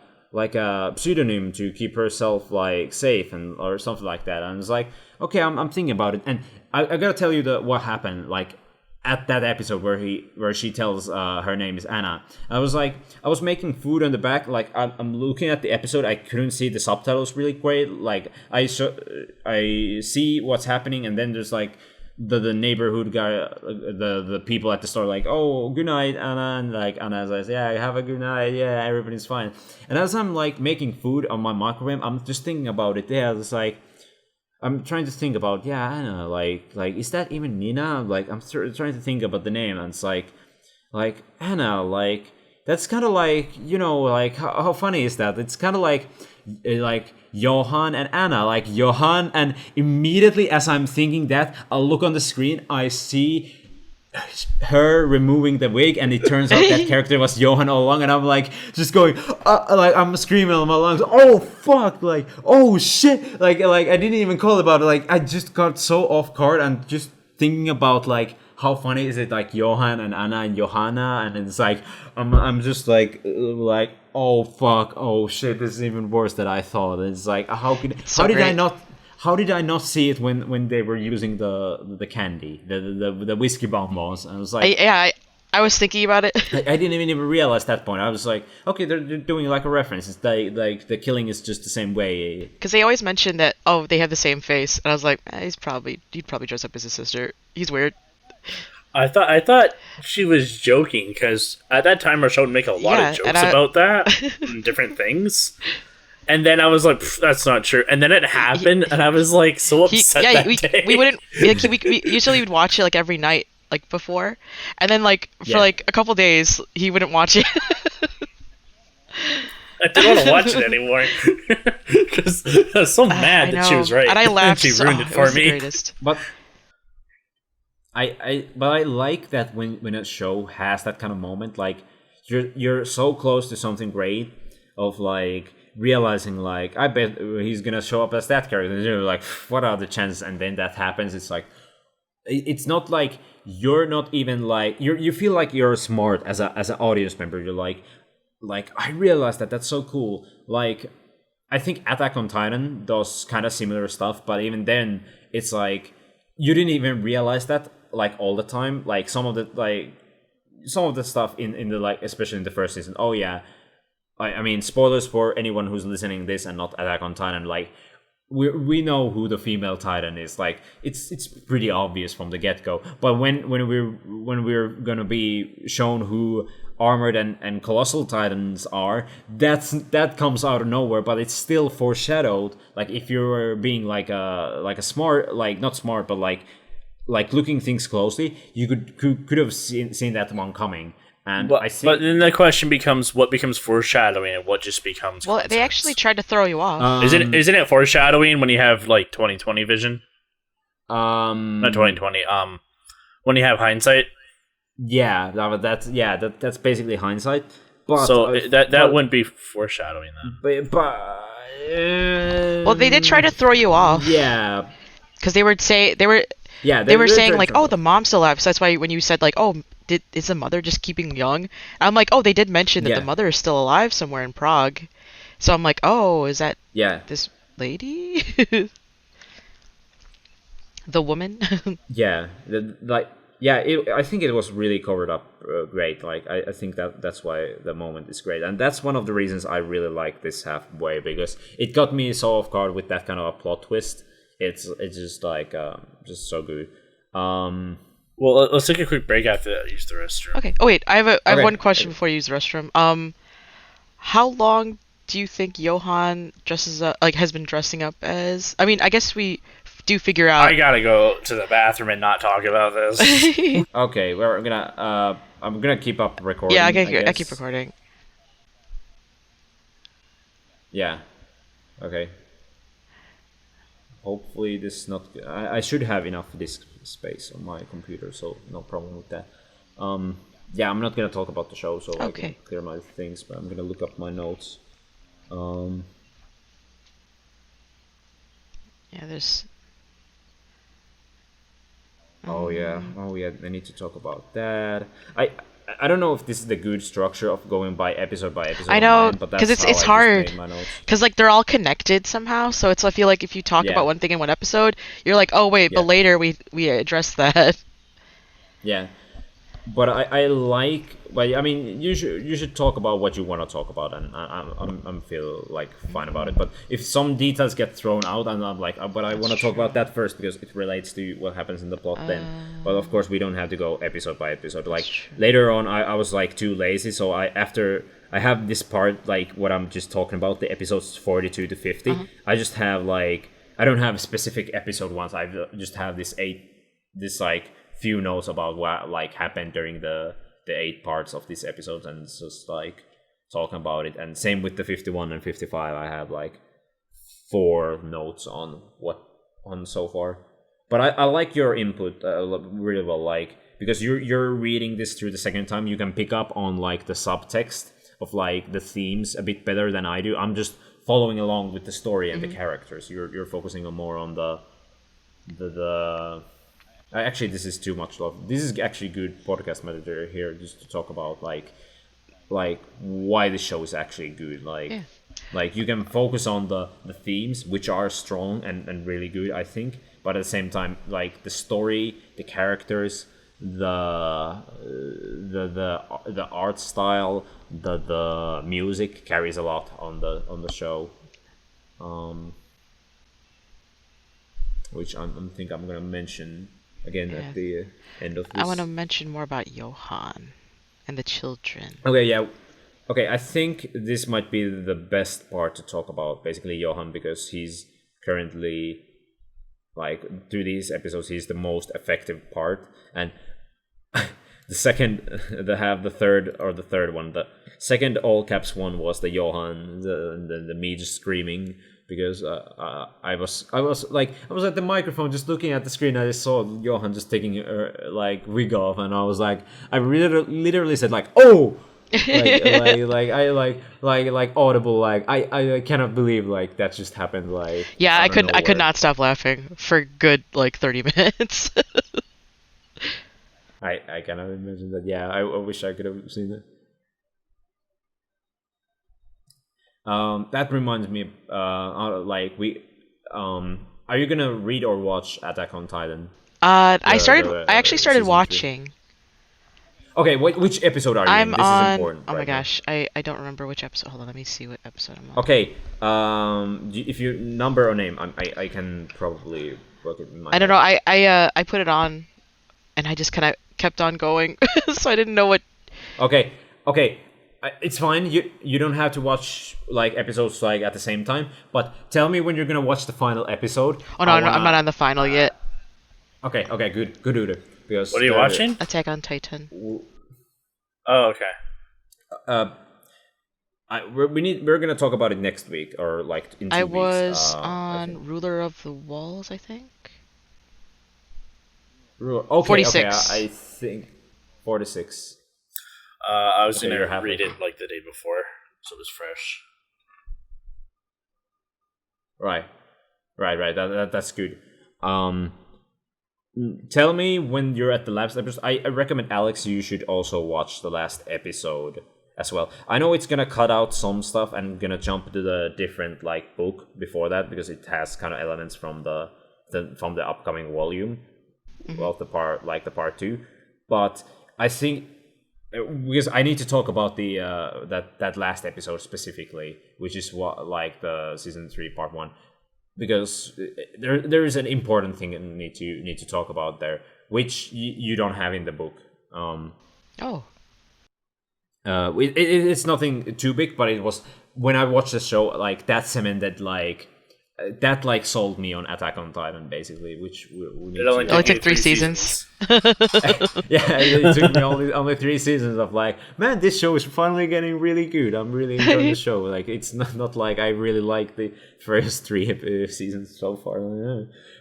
pseudonym to keep herself like safe and or something like that? And it's like, okay, I'm thinking about it, and I gotta tell you what happened like at that episode where she tells her name is Anna. I was making food on the back, like I'm looking at the episode. I couldn't see the subtitles really great. Like I see what's happening, and then there's like the neighborhood guy, the people at the store, like, oh, good night, Anna, and like Anna says, yeah, have a good night, yeah, everybody's fine. And as I'm like making food on my microwave, I'm just thinking about it. Yeah, it's like I'm trying to think about, yeah, Anna, like is that even Nina? Like, I'm trying to think about the name, and it's like Anna, like that's kind of like, you know, like how funny is that? It's kind of like Johan and Anna, like Johan, and immediately as I'm thinking that, I'll look on the screen, I see her removing the wig, and it turns out that character was Johan all along, and I'm like just going like I'm screaming on my lungs, oh fuck, like oh shit, like I didn't even call about it, like I just got so off guard and just thinking about like how funny is it, like Johan and Anna and Johanna, and it's like I'm just like oh fuck, oh shit, this is even worse than I thought. It's like how did I not see it when they were using the candy, the whiskey bonbons? And I was like, I was thinking about it. I didn't even realize that point. I was like, okay, they're doing like a reference. It's like the killing is just the same way. Because they always mention that, oh, they have the same face, and I was like, he'd probably dress up as his sister. He's weird. I thought she was joking, because at that time Rochelle would make a lot of jokes about that and different things. And then I was like, that's not true. And then it happened, and I was like so upset we wouldn't, like, we usually would watch it like every night, like before. And then like for like a couple days, he wouldn't watch it. I didn't want to watch it anymore. Because I was so mad that she was right. And I laughed. She ruined it for me. But I like that when a show has that kind of moment, like you're so close to something great, of like realizing like, I bet he's gonna show up as that character, and you're like, what are the chances? And then that happens. It's like, it's not like you're not even like you feel like you're smart as an audience member. You're like I realized that's so cool. Like I think Attack on Titan does kind of similar stuff, but even then it's like you didn't even realize that like all the time. Like some of the stuff in the like, especially in the first season. Oh yeah, I mean spoilers for anyone who's listening this and not Attack on Titan. Like we know who the female Titan is. Like it's pretty obvious from the get go. But when we're gonna be shown who Armored and Colossal Titans are, that comes out of nowhere, but it's still foreshadowed. Like if you're being like a smart, like not smart, but like looking things closely, you could have seen that one coming. And but then the question becomes, what becomes foreshadowing and what just becomes context? They actually tried to throw you off. Isn't it foreshadowing when you have like 2020 vision? Not 2020. When you have hindsight. Yeah, that's basically hindsight. But so that wouldn't be foreshadowing then. Well, they did try to throw you off. Yeah, because they were saying like, oh, the mom's still alive. So that's why when you said like, oh, is the mother just keeping young? I'm like, oh, they did mention that the mother is still alive somewhere in Prague. So I'm like, oh, is that this lady? The woman? I think it was really covered up great. Like I think that's why the moment is great, and that's one of the reasons I really like this halfway, because it got me so off guard with that kind of a plot twist. It's just like just so good. Well, let's take a quick break after that. Use the restroom. Okay. Oh wait, I have one question before you use the restroom. How long do you think Johan has been dressing up as? I mean, I guess we do figure out. I gotta go to the bathroom and not talk about this. Okay, I'm gonna keep up recording. Yeah, I keep recording. Yeah. Okay. Hopefully this is not. I should have enough disk space on my computer, so no problem with that. Yeah, I'm not gonna talk about the show, so I can clear my things, but I'm gonna look up my notes. Yeah, there's. Oh yeah, I need to talk about that. I don't know if this is the good structure of going by episode. I know, because it's hard. Because like they're all connected somehow, so I feel like if you talk about one thing in one episode, you're like, oh wait, but later we address that. Yeah, but I like. But I mean, you should talk about what you want to talk about, and I'm feel like fine about it. But if some details get thrown out, and I'm like, but I want to talk about that first because it relates to what happens in the plot. Then, but of course, we don't have to go episode by episode. Like later on, I was like too lazy, so I have this part like what I'm just talking about, the episodes 42 to 50. I just have like I don't have specific episode ones. I just have this like few notes about what like happened during the 8 parts of this episode, and it's just like talking about it. And same with the 51 and 55, I have like 4 notes on so far. But I like your input really well, like because you're reading this through the second time, you can pick up on like the subtext of like the themes a bit better than I do. I'm just following along with the story and the characters. You're focusing on more on the actually, this is too much love. This is actually good podcast material here, just to talk about like why the show is actually good. Like you can focus on the themes, which are strong and really good, I think. But at the same time, like the story, the characters, the art style, the music carries a lot on the show. Which I think I'm gonna mention again at the end of this. I want to mention more about Johan and the children. Okay, I think this might be the best part to talk about, basically Johan, because he's currently, like, through these episodes, he's the most effective part. And the second all caps one was the Johan, the me just screaming. Because I was at the microphone just looking at the screen. I just saw Johan just taking like wig off, and I was like, I literally said like, oh, like audible, like I cannot believe like that just happened. Like I could not stop laughing for good like 30 minutes. I cannot imagine that. Yeah, I wish I could have seen it. That reminds me, like are you gonna read or watch Attack on Titan? I actually started watching. 3. Okay, which episode are you in? This is important. Oh my gosh, I don't remember which episode. Hold on, let me see what episode I'm on. Okay, if you number or name, I can probably work it in my. I don't know. I put it on, and I just kind of kept on going, so I didn't know what. Okay. It's fine. You don't have to watch like episodes like at the same time. But tell me when you're gonna watch the final episode. Oh no, I'm not on the final yet. Okay, good, Udo. Because what are you watching? Attack on Titan. Oh, okay. We're gonna talk about it next week or like in 2 weeks. I was on Ruler of the Walls, I think. Okay, 46. Okay, I think 46. I was gonna read it like the day before, so it was fresh. Right. That's good. Tell me when you're at the last episode. I recommend Alex, you should also watch the last episode as well. I know it's gonna cut out some stuff and gonna jump to the different like book before that because it has kind of elements from the upcoming volume, well, the part 2. But I think because I need to talk about the that last episode specifically, which is what like the season 3 part 1. Because there is an important thing you need to talk about there, which you don't have in the book. It's nothing too big, but it was when I watched the show, like that cemented that sold me on Attack on Titan basically, which it only took 3 seasons. Yeah, it took me only 3 seasons of like, man, this show is finally getting really good. I'm really enjoying the show. Like it's not like I really like the first 3 seasons so far.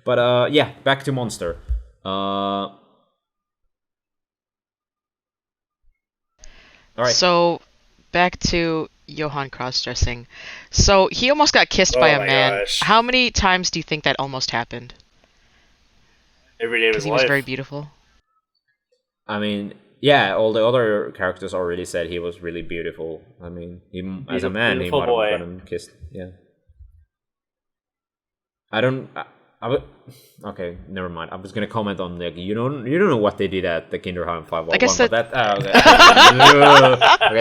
But yeah, back to Monster. All right. So back to Johan cross-dressing. So he almost got kissed by a man. Gosh. How many times do you think that almost happened? Every day of his life. Because he was very beautiful. I mean, yeah, all the other characters already said he was really beautiful. I mean, as a man, he might have gotten kissed. Yeah. Okay, never mind. I was gonna comment on like you don't know what they did at the Kinderheim 511. I guess okay,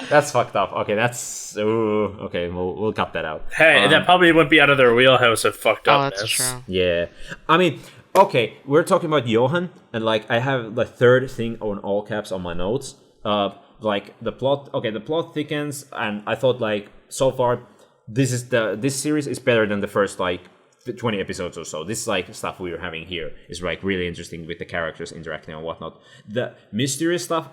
that's fucked up. Okay, okay. We'll cut that out. Hey, that probably wouldn't be out of their wheelhouse of fucked up. Oh, that's true. Yeah, I mean, okay, we're talking about Johan, and like I have the third thing on all caps on my notes. Like the plot. Okay, the plot thickens, and I thought like so far, this series is better than the first like 20 episodes or so. This like stuff we were having here is like really interesting with the characters interacting and whatnot. The mysterious stuff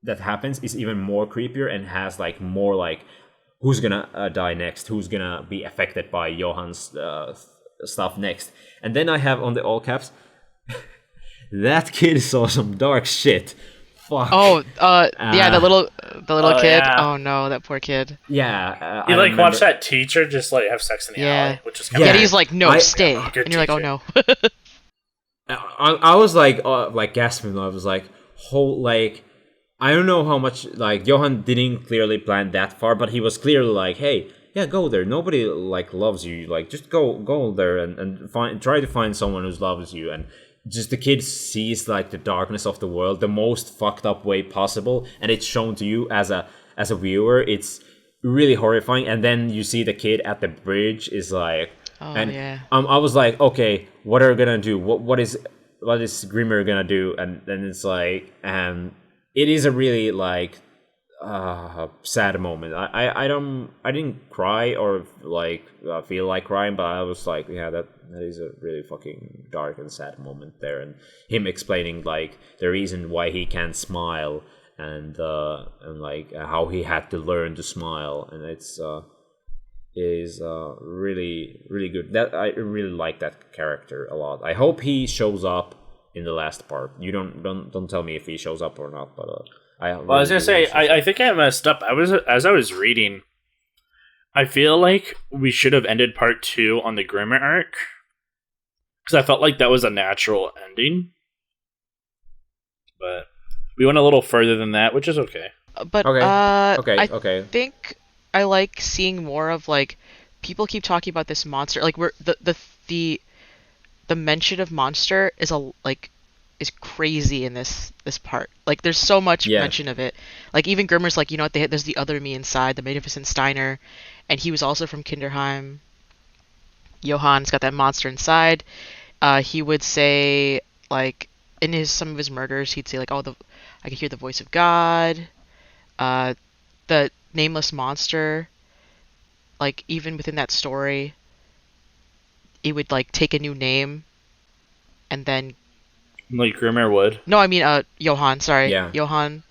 that happens is even more creepier and has like more like who's gonna die next, who's gonna be affected by Johan's stuff next. And then I have on the all caps that kid saw some dark shit. Fuck. Oh, yeah, the little kid. Yeah. Oh no, that poor kid. Yeah, you like watch that teacher just like have sex in the alley, which is kind of he's like, no, stay, and you're like, oh no. I was like gasping. I was like, I don't know how much like Johan didn't clearly plan that far, but he was clearly like, hey, yeah, go there. Nobody like loves you. Like just go there and try to find someone who loves you. And just the kid sees like the darkness of the world the most fucked up way possible, and it's shown to you as a viewer. It's really horrifying. And then you see the kid at the bridge is like, I was like, okay, what are we gonna do? What is Grimmer gonna do? And then it's like, it is a really like sad moment. I didn't cry or like feel like crying, but I was like, yeah, that is a really fucking dark and sad moment there, and him explaining like the reason why he can't smile and like how he had to learn to smile, and it's is really really good. That I really like that character a lot. I hope he shows up in the last part. You don't tell me if he shows up or not, but I was gonna say, I think I messed up. As I was reading, I feel like we should have ended part 2 on the Grimmer arc, because I felt like that was a natural ending. but we went a little further than that, which is okay. But okay. I think I like seeing more of like people keep talking about this monster. Like we're the mention of monster is is crazy in this part. Like there's so much mention of it. Like even Grimmer's like, you know what? There's the other me inside, the Magnificent Steiner, and he was also from Kinderheim. Johan's got that monster inside. He would say like in some of his murders, he'd say like, oh, I could hear the voice of God. The nameless monster, like even within that story, it would like take a new name, and then like Grimmer would. No, I mean Johan. Sorry, yeah. Johan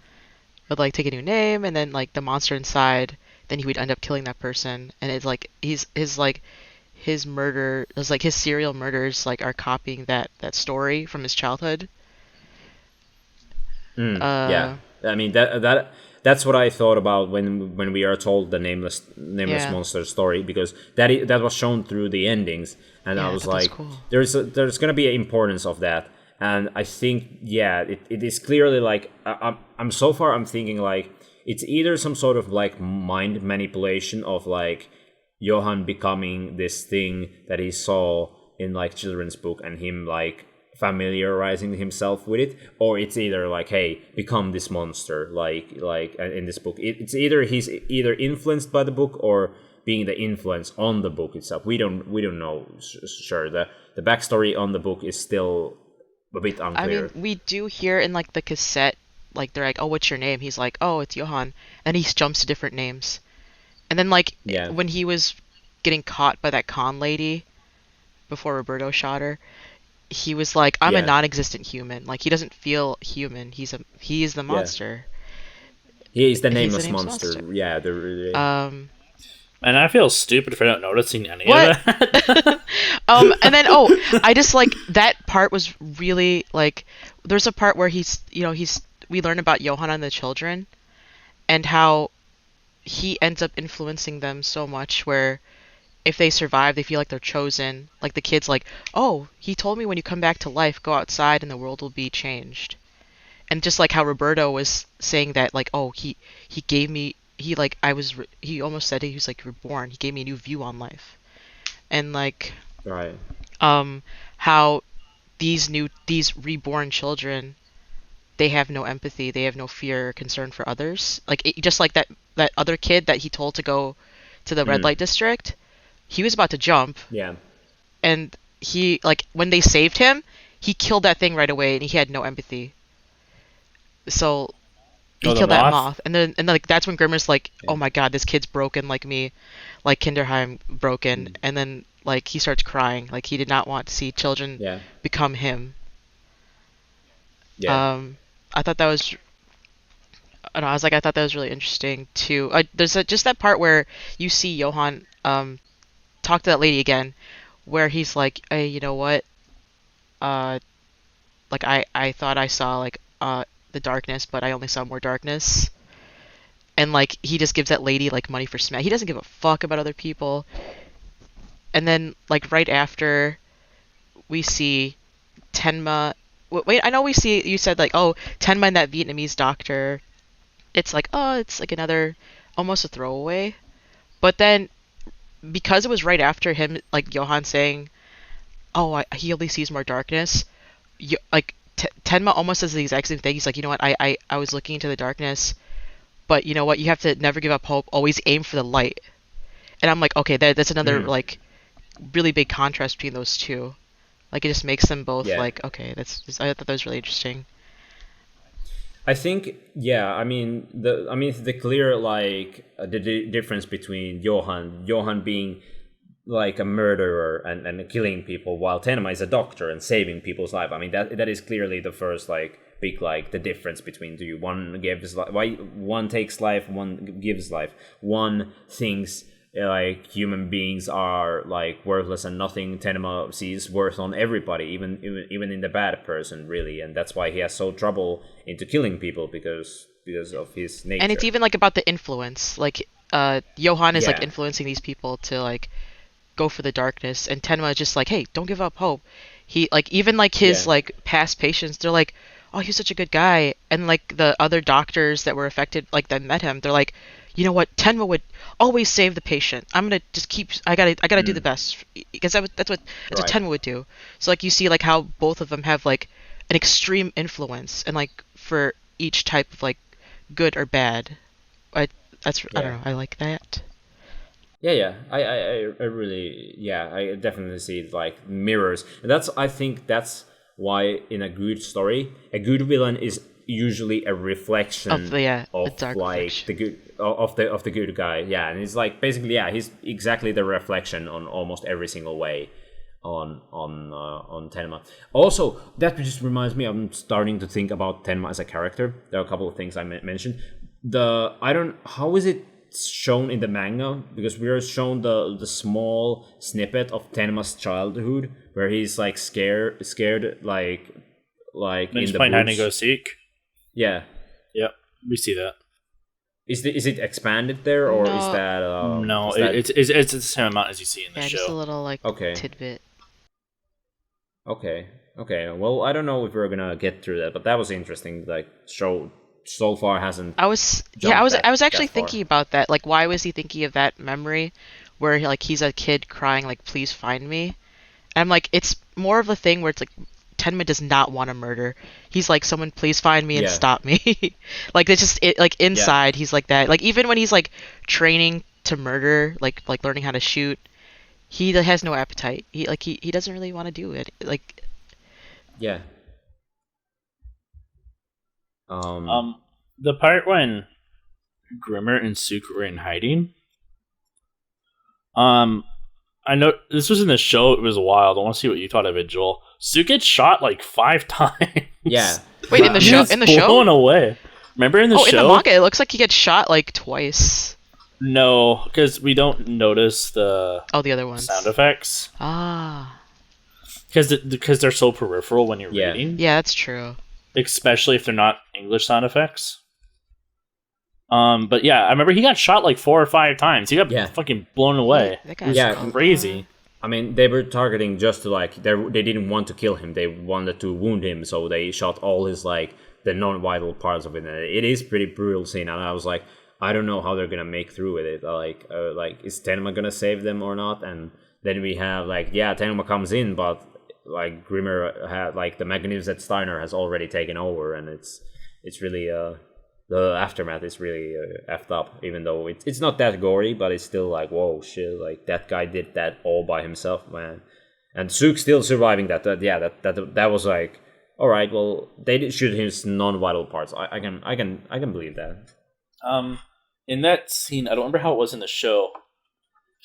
would like take a new name, and then like the monster inside, then he would end up killing that person, and it's like his murder, it's like his serial murders like are copying that story from his childhood. Yeah, I mean that's what I thought about when we are told the nameless monster story, because that was shown through the endings, and I was like, cool. There's gonna be an importance of that, and I think it is clearly like I'm so far I'm thinking like it's either some sort of like mind manipulation of like Johan becoming this thing that he saw in like children's book and him like familiarizing himself with it, or it's either like, hey, become this monster like in this book. It's either he's either influenced by the book or being the influence on the book itself. We don't know. Sure, the backstory on the book is still a bit unclear. I mean, we do hear in like the cassette, like they're like, oh, what's your name? He's like, oh, it's Johan, and he jumps to different names. And then like when he was getting caught by that con lady before Roberto shot her, he was like, I'm a non-existent human. Like he doesn't feel human. He is the monster. He is the nameless monster. Yeah. And I feel stupid for not noticing any of that. And then I just like that part was really like there's a part where we learn about Johan and the children and how he ends up influencing them so much where if they survive, they feel like they're chosen. Like the kid's like, oh, he told me when you come back to life, go outside and the world will be changed. And just like how Roberto was saying that, like, oh, he gave me, he almost said he was like reborn. He gave me a new view on life. And like, right. How these reborn children, they have no empathy, they have no fear or concern for others. Like just like that other kid that he told to go to the red light district. He was about to jump. Yeah. And he, like, when they saved him, he killed that thing right away, and he had no empathy. So, he killed that moth. And then like, that's when Grimmer's like, oh my god, this kid's broken like me. Like Kinderheim broken. And then, like, he starts crying. Like, he did not want to see children become him. Yeah. I thought that was... I thought that was really interesting, too. There's just that part where you see Johan... talk to that lady again, where he's like, hey, you know what? Like I thought I saw like the darkness, but I only saw more darkness. And like he just gives that lady like money for smack. He doesn't give a fuck about other people. And then like right after, we see Tenma. Wait, I know we see you said like, oh, Tenma and that Vietnamese doctor. It's like, oh, it's like another almost a throwaway, but then. Because it was right after him, like Johan saying, "Oh, he only sees more darkness." Tenma almost says the exact same thing. He's like, "You know what? I was looking into the darkness, but you know what? You have to never give up hope. Always aim for the light." And I'm like, okay, that's another like really big contrast between those two. Like it just makes them both like, okay, I thought that was really interesting. I think, I mean the clear like the difference between Johan being like a murderer and killing people, while Tenma is a doctor and saving people's life. I mean that is clearly the first like big like the difference between the two. One gives one takes life, one gives life. One thinks like human beings are like worthless and nothing. Tenma sees worth on everybody, even in the bad person, really, and that's why he has so trouble into killing people because of his nature. And it's even like about the influence, like Johan is like influencing these people to like go for the darkness, and Tenma is just like, hey, don't give up hope. He like even like his like past patients, they're like, oh, he's such a good guy. And like the other doctors that were affected, like that met him, they're like, you know what, Tenma would always save the patient. I'm gonna just keep. I gotta do the best because that's what Tenma would do. So like you see like how both of them have like an extreme influence and like for each type of like good or bad. I don't know. I like that. Yeah. I really, I definitely see it like mirrors, and I think that's why in a good story, a good villain is usually a reflection of like the good of the good guy. Yeah, and it's like basically he's exactly the reflection on almost every single way on Tenma. Also, that just reminds me, I'm starting to think about Tenma as a character. There are a couple of things I mentioned. How is it shown in the manga, because we are shown the small snippet of Tenma's childhood where he's like scared like in the playing hide and go seek. Yeah. Yep, we see that. Is it expanded there, or is that no? It's the same amount as you see in the show. Just a little like tidbit. Okay. Well, I don't know if we're gonna get through that, but that was interesting. Like, show so far hasn't. I was actually thinking about that. Like, why was he thinking of that memory, where he's a kid crying like, "Please find me," and I'm like, it's more of a thing where it's like, Tenma does not want to murder. He's like, someone please find me and stop me. Like, it's just like inside he's like that. Like, even when he's like training to murder, like learning how to shoot, he has no appetite. He doesn't really want to do it. Like, yeah. The part when Grimmer and Suk were in hiding. I know this was in the show. It was wild. I want to see what you thought of it, Joel. Suk gets shot like 5 times. Yeah. Wait, in the show? In the show? Blown away. Remember in the show? In the manga, it looks like he gets shot like twice. No, because we don't notice the other ones sound effects. Because they're so peripheral when you're reading. Yeah, that's true. Especially if they're not English sound effects. But yeah, I remember he got shot like 4 or 5 times. He got fucking blown away. It was crazy. I mean, they were targeting just to like they didn't want to kill him. They wanted to wound him, so they shot all his like the non-vital parts of it. And it is pretty brutal scene, and I was like, I don't know how they're gonna make through with it. Like is Tenma gonna save them or not? And then we have like Tenma comes in, but like Grimmer had like the Magnificent Steiner has already taken over, and it's really the aftermath is really effed up, even though it's not that gory, but it's still like, whoa, shit, like that guy did that all by himself, man. And Suk still surviving that. That was like, all right, well, they did shoot his non-vital parts. I can believe that. In that scene, I don't remember how it was in the show.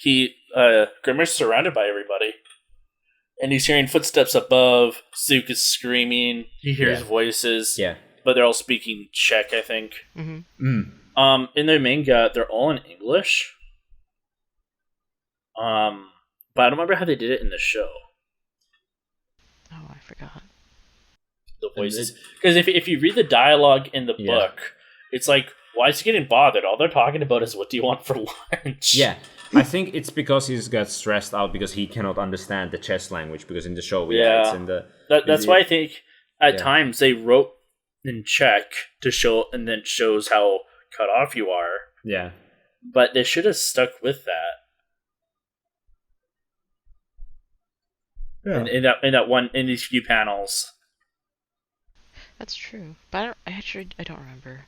Grimmer's surrounded by everybody, and he's hearing footsteps above. Suk is screaming. He hears voices. Yeah. But they're all speaking Czech, I think. Mm-hmm. In the manga, they're all in English. But I don't remember how they did it in the show. Oh, I forgot. The voices. Because if you read the dialogue in the book, it's like, why is he getting bothered? All they're talking about is, what do you want for lunch? Yeah. I think it's because he's got stressed out because he cannot understand the chess language, because in the show, it's in the... That's why I think at times they wrote in Czech to show, and then shows how cut off you are. Yeah. But they should have stuck with that. Yeah. In these few panels. That's true. But I don't remember.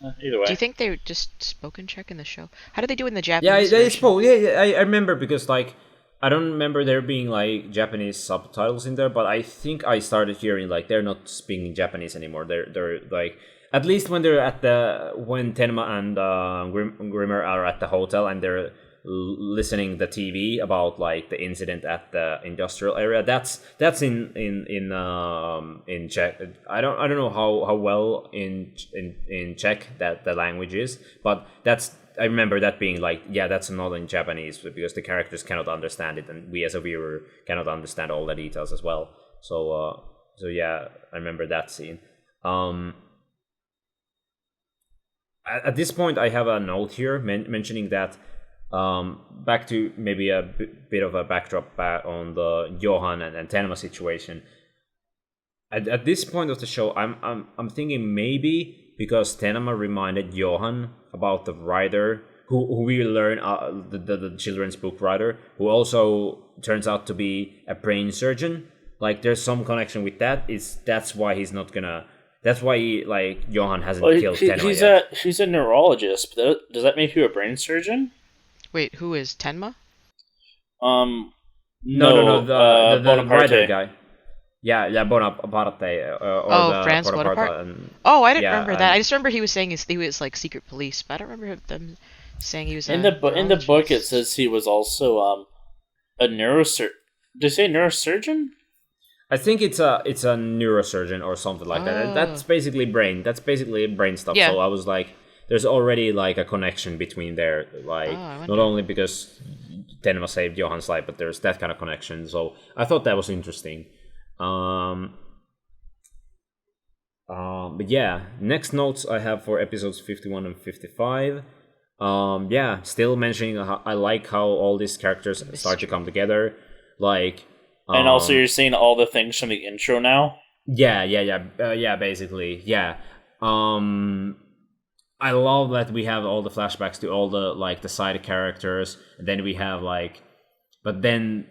Either way. Do you think they just spoke in Czech in the show? How did they do it in the Japanese version? They spoke. Yeah, I remember, because like I don't remember there being like Japanese subtitles in there, but I think I started hearing like they're not speaking Japanese anymore. They're like, at least when they're when Tenma and Grimmer are at the hotel and they're listening the TV about like the incident at the industrial area. That's in Czech. I don't know how well in Czech that the language is, but I remember that being like, that's not in Japanese, because the characters cannot understand it, and we as a viewer cannot understand all the details as well. So I remember that scene. At this point, I have a note here mentioning that, back to maybe a bit of a backdrop on the Johan and Tenma situation. at this point of the show, I'm thinking maybe because Tenma reminded Johan about the writer who we learn the children's book writer, who also turns out to be a brain surgeon. Like there's some connection with that. That's why he's not gonna. That's why Johan hasn't killed Tenma yet. She's a neurologist. But does that make you a brain surgeon? Wait, who is Tenma? No, the writer guy. Yeah, Bonaparte. Franz Bonaparte. I didn't remember that. I just remember he was saying he was like secret police, but I don't remember them saying he was. In the book, it says he was also a neurosurgeon. Did they say neurosurgeon? I think it's a neurosurgeon or something like that. That's basically brain. That's basically brain stuff. Yeah. So I was like, there's already like a connection between there. Like not only because Tenma saved Johan's life, but there's that kind of connection. So I thought that was interesting. But yeah, next notes I have for episodes 51 and 55. Still mentioning I like how all these characters start to come together. Like, and also you're seeing all the things from the intro now. Basically, yeah. I love that we have all the flashbacks to all the the side characters. And then we have but then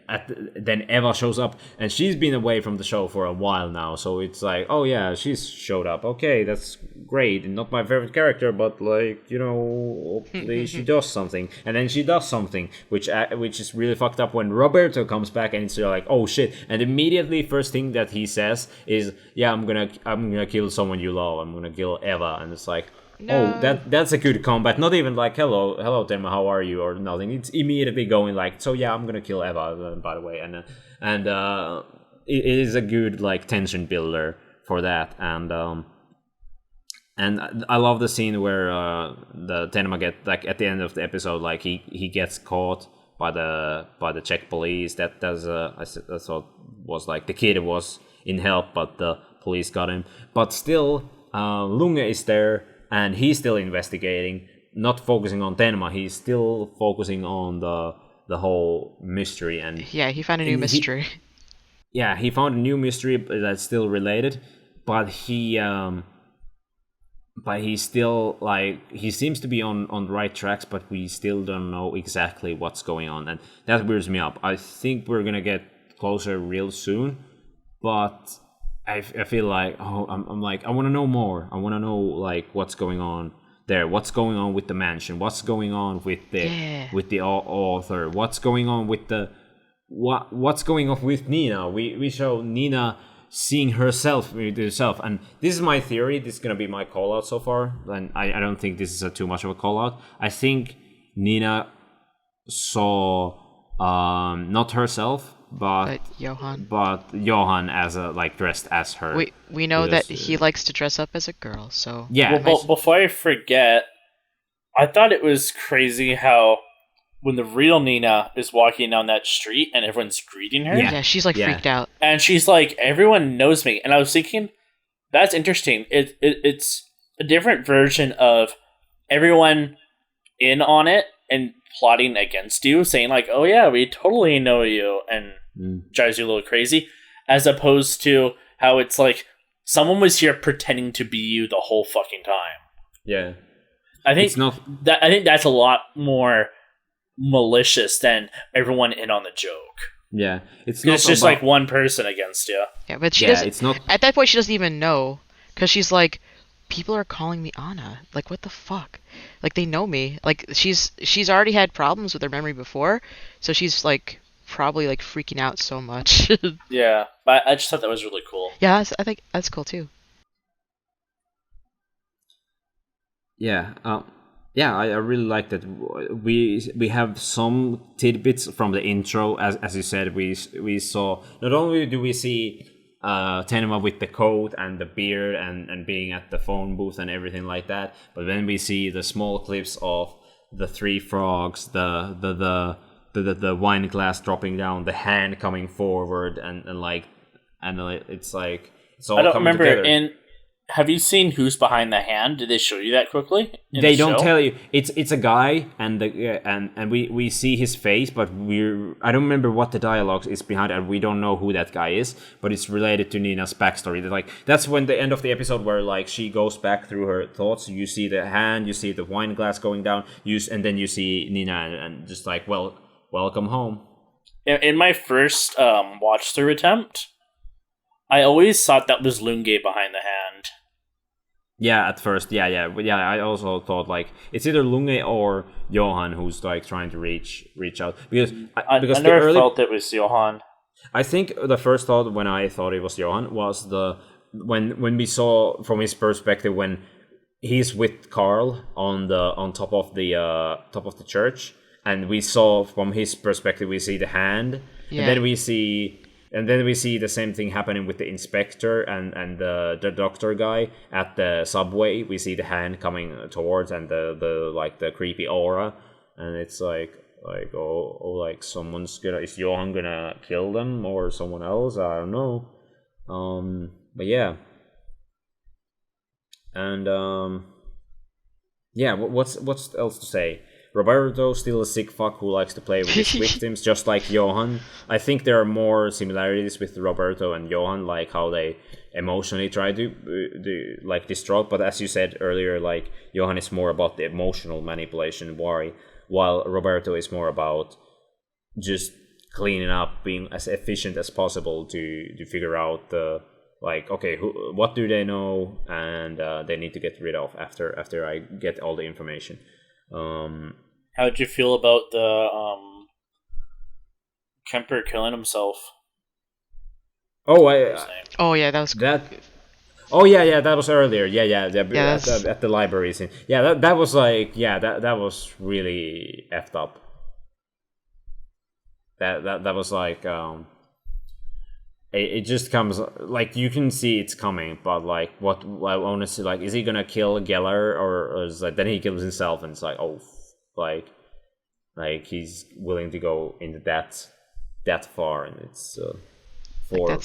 then Eva shows up, and she's been away from the show for a while now. So it's like, oh yeah, she's showed up. Okay, that's great. And not my favorite character, but hopefully she does something. And then she does something, which is really fucked up when Roberto comes back, and it's like, oh shit. And immediately, first thing that he says is, yeah, I'm gonna kill someone you love. I'm gonna kill Eva, and it's like. No. Oh, that's a good combat. Not even like hello Tenma, how are you or nothing. It's immediately going so yeah, I'm gonna kill Eva. By the way, and it is a good tension builder for that. And I love the scene where the Tenma get at the end of the episode, he gets caught by the Czech police. I thought was the kid was in help, but the police got him. But still, Lunge is there. And he's still investigating, not focusing on Tenma. He's still focusing on the whole mystery. And yeah, he found a new mystery. He found a new mystery that's still related, but he's still he seems to be on the right tracks, but we still don't know exactly what's going on, and that weirds me up. I think we're gonna get closer real soon, but. I feel I'm I want to know more. I want to know what's going on there. What's going on with the mansion? What's going on with the author? What's going on with what's going on with Nina? We show Nina seeing herself with herself, and this is my theory. This is gonna be my call out so far, and I don't think this is too much of a call out. I think Nina saw not herself. But Johan as dressed as her. We know that he likes to dress up as a girl, so yeah. Well, before I forget, I thought it was crazy how when the real Nina is walking down that street and everyone's greeting her, yeah she's freaked out, and she's like, everyone knows me, and I was thinking that's interesting. It's a different version of everyone in on it and plotting against you, saying oh yeah, we totally know you, and drives you a little crazy, as opposed to how it's someone was here pretending to be you the whole fucking time. Yeah, I think I think that's a lot more malicious than everyone in on the joke. Yeah, it's just one person against you. Yeah, but she doesn't. It's not at that point. She doesn't even know because she's people are calling me Anna. What the fuck? They know me. She's already had problems with her memory before, so she's probably freaking out so much. Yeah, but I just thought that was really cool. Yeah, I think that's cool too. Yeah, I really like that. We have some tidbits from the intro, as you said. We saw, not only do we see Tenma with the coat and the beard and being at the phone booth and everything like that, but then we see the small clips of the three frogs, the wine glass dropping down, the hand coming forward, and it's all. I don't remember together. have you seen who's behind the hand? Did they show you that quickly? They don't tell you. It's a guy, and we see his face, but I don't remember what the dialogue is behind, and we don't know who that guy is. But it's related to Nina's backstory. That's when the end of the episode where like she goes back through her thoughts. You see the hand, you see the wine glass going down, and then you see Nina, and just like, well, welcome home. In my first watch through attempt, I always thought that was Lunge behind the hand. Yeah, at first, yeah. I also thought like it's either Lunge or Johan who's like trying to reach out because I never felt it was Johan. I think the first thought when I thought it was Johan was when we saw from his perspective when he's with Carl on top of the church, and we saw from his perspective we see the hand, and then we see the same thing happening with the inspector and the doctor guy at the subway. We see the hand coming towards and the creepy aura, and it's like someone's is Johan gonna kill them or someone else? I don't know. But yeah, and what's else to say? Roberto still a sick fuck who likes to play with his victims, just like Johan. I think there are more similarities with Roberto and Johan, like how they emotionally try to distraught. But as you said earlier, like Johan is more about the emotional manipulation, while Roberto is more about just cleaning up, being as efficient as possible to figure out what do they know, and they need to get rid of after I get all the information. How did you feel about the Kemper killing himself? Oh, yeah, that was that. Oh yeah, that was earlier. At the library scene. Yeah, that was like that was really effed up. That was like it just comes like you can see it's coming, but like what I want to see, like, is he gonna kill Geller or is like then he kills himself and it's like like he's willing to go into that far, and it's for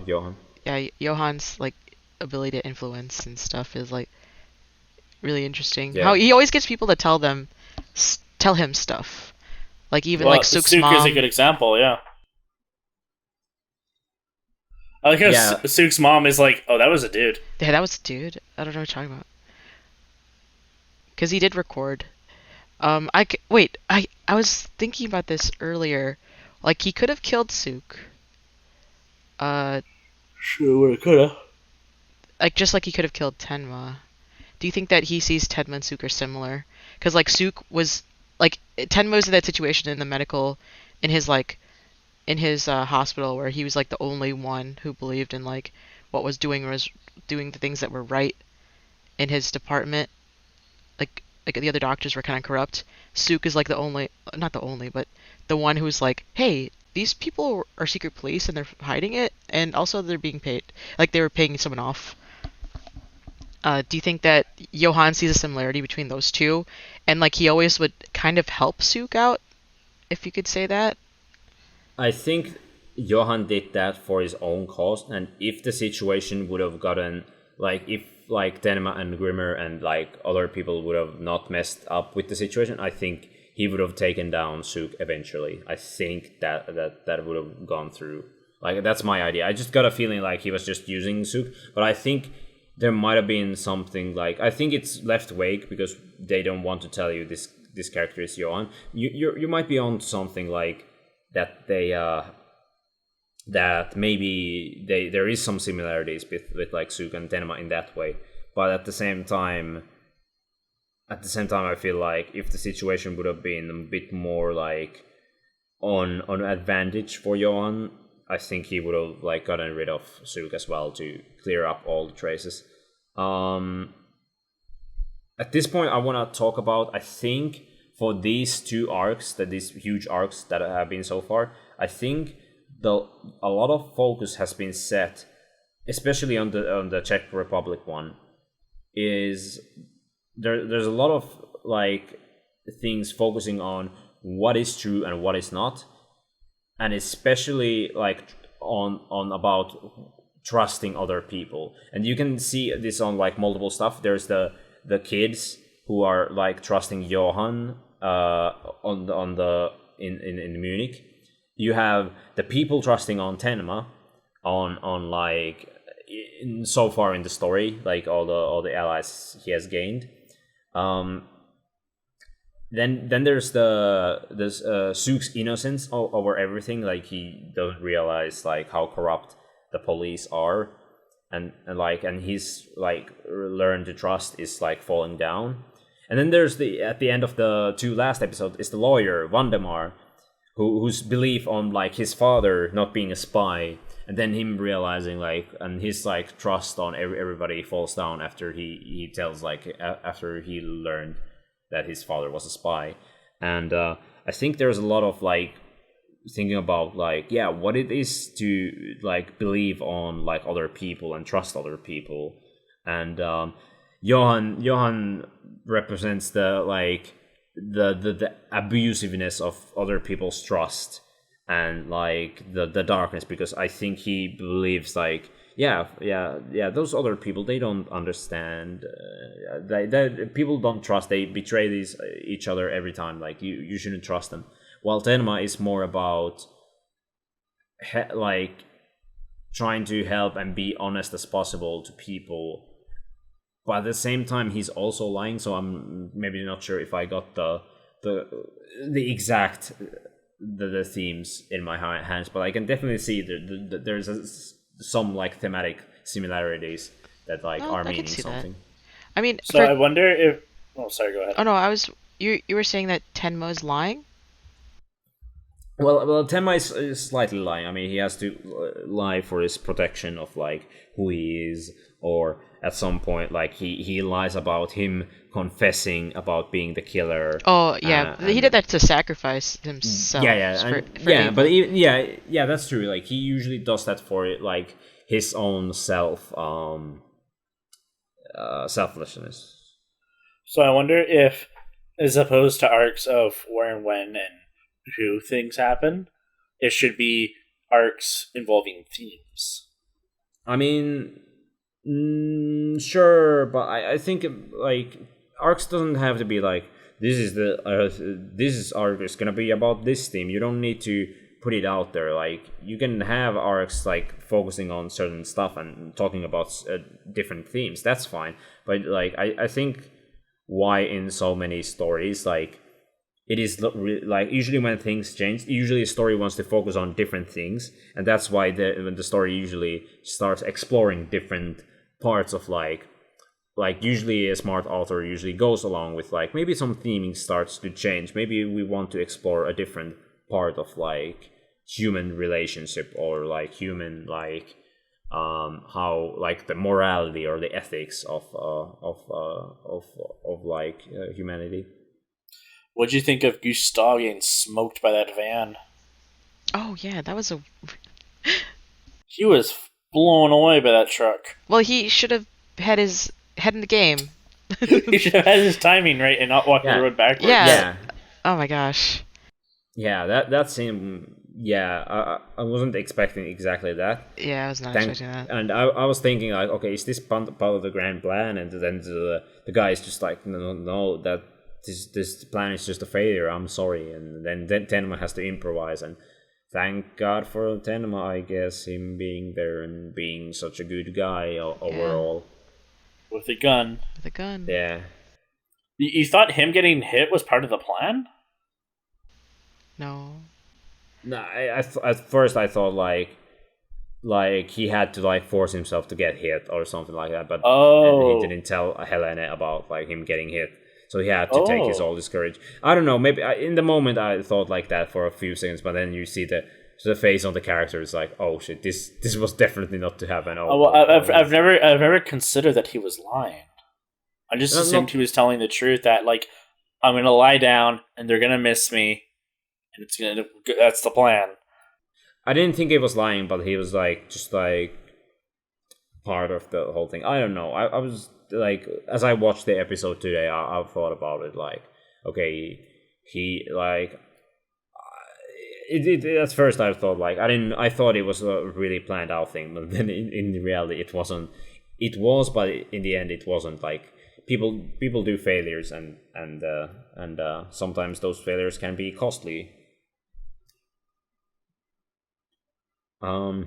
Johan. Yeah, Johan's like ability to influence and stuff is like really interesting. Yeah. How he always gets people to tell him stuff, like even like Sook's mom. Sook is a good example, yeah. I like how Sook's mom is like, oh, that was a dude. Yeah, that was a dude. I don't know what you're talking about. Because he did record. I was thinking about this earlier. Like, he could have killed Sook. Sure, could have. Like, just like he could have killed Tenma. Do you think that he sees Tenma and Sook are similar? Because, like, Sook was... Like, Tenma was in that situation in his hospital where he was like the only one who believed in like what was doing the things that were right in his department. Like the other doctors were kind of corrupt. Sook is like not the only, but the one who's like, hey, these people are secret police and they're hiding it, and also they're being paid, like they were paying someone off. Do you think that Johan sees a similarity between those two, and like he always would kind of help Sook out, if you could say that? I think Johan did that for his own cause, and if the situation would have gotten, like, if, like, Tenma and Grimmer and, like, other people would have not messed up with the situation, I think he would have taken down Sook eventually. I think that would have gone through. Like, that's my idea. I just got a feeling like he was just using Sook, but I think there might have been something, like, I think it's left vague because they don't want to tell you this character is Johan. You might be on something, like, that that maybe there is some similarities with like Sook and Tenma in that way, but at the same time I feel like if the situation would have been a bit more like on advantage for Johan, I think he would have like gotten rid of Sook as well to clear up all the traces. At this point I want to talk about, I think, for these two arcs, these huge arcs that have been so far, I think a lot of focus has been set, especially on the Czech Republic one. Is there's a lot of like things focusing on what is true and what is not, and especially like on about trusting other people, and you can see this on like multiple stuff. There's the kids who are like trusting Johan in Munich. You have the people trusting on Tenma on like so far in the story, like all the allies he has gained. Then there's Sook's innocence over everything. Like he doesn't realize like how corrupt the police are, and he's like learn to trust is like falling down. And then there's at the end of the 2 last episodes is the lawyer Waldemar, whose belief on like his father not being a spy, and then him realizing like, and his like trust on everybody falls down after he tells like after he learned that his father was a spy. And I think there's a lot of like thinking about like what it is to like believe on like other people and trust other people. And Johan represents the like the abusiveness of other people's trust and like the darkness, because I think he believes like those other people, they don't understand, they people don't trust, they betray each other every time, like you shouldn't trust them. While Tenma is more about like trying to help and be honest as possible to people, but at the same time he's also lying. So I'm maybe not sure if I got the exact the themes in my hands, but I can definitely see that there's some like thematic similarities that like are meaning something. That. I mean, so I wonder if. Oh, sorry. Go ahead. Oh no, you were saying that Tenma is lying. Well, Tenma is slightly lying. I mean, he has to lie for his protection of like who he is, or at some point, like he lies about him confessing about being the killer. Oh yeah, he did that to sacrifice himself. Yeah, that's true. Like he usually does that for like his own selflessness. So I wonder if, as opposed to arcs of where and when and who things happen, it should be arcs involving themes. I mean, sure, but I think like arcs doesn't have to be like this is arc is gonna be about this theme. You don't need to put it out there. Like you can have arcs like focusing on certain stuff and talking about different themes. That's fine. But like I think why in so many stories like it is like usually when things change, usually a story wants to focus on different things, and that's why when the story usually starts exploring different parts of like usually a smart author usually goes along with like maybe some theming starts to change. Maybe we want to explore a different part of like human relationship, or like human like how like the morality or the ethics of like humanity. What'd you think of Gustav getting smoked by that van? Oh yeah, that was a. He was blown away by that truck. Well, he should have had his head in the game. He should have had his timing right and not walking the road backwards. Yeah. Oh my gosh. Yeah, that scene. Yeah, I wasn't expecting exactly that. Yeah, I was not expecting that. And I was thinking like, okay, is this part of the grand plan? And then the guy is just like, no, that. This plan is just a failure. I'm sorry. And then Tenma has to improvise, and thank God for Tenma, I guess, him being there and being such a good guy overall. With a gun. Yeah. You thought him getting hit was part of the plan? No. No, at first I thought like he had to like force himself to get hit or something like that, but and he didn't tell Helene about like him getting hit. So he had to take all his courage. I don't know. Maybe in the moment I thought like that for a few seconds, but then you see the face on the character is like, oh shit, this was definitely not to happen. I've never considered that he was lying. I just assumed he was telling the truth, that like I'm gonna lie down and they're gonna miss me, and that's the plan. I didn't think he was lying, but he was like just like part of the whole thing. I don't know. I was. Like as I watched the episode today, I thought about it like, okay, he like at first I thought like I thought it was a really planned out thing, but then in reality it wasn't. It was, but in the end it wasn't. Like people do failures, and sometimes those failures can be costly. So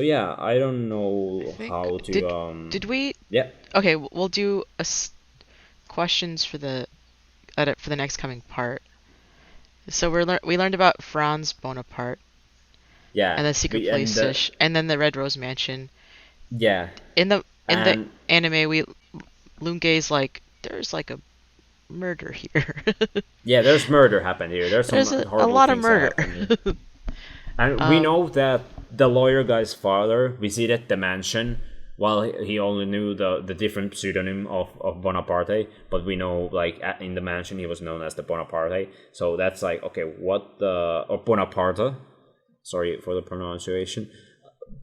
yeah, I don't know how to. Did we? Yeah. Okay, we'll do questions for the next coming part. So we learned about Franz Bonaparte. Yeah. And the secret police and then the Red Rose Mansion. Yeah. In the anime, Lunge's like, there's like a murder here. Yeah, there's murder happened here. There's a lot of murder. And we know that the lawyer guy's father visited the mansion while he only knew the different pseudonym of Bonaparte, but we know like in the mansion he was known as the Bonaparte. So that's like, okay, or Bonaparte. Sorry for the pronunciation.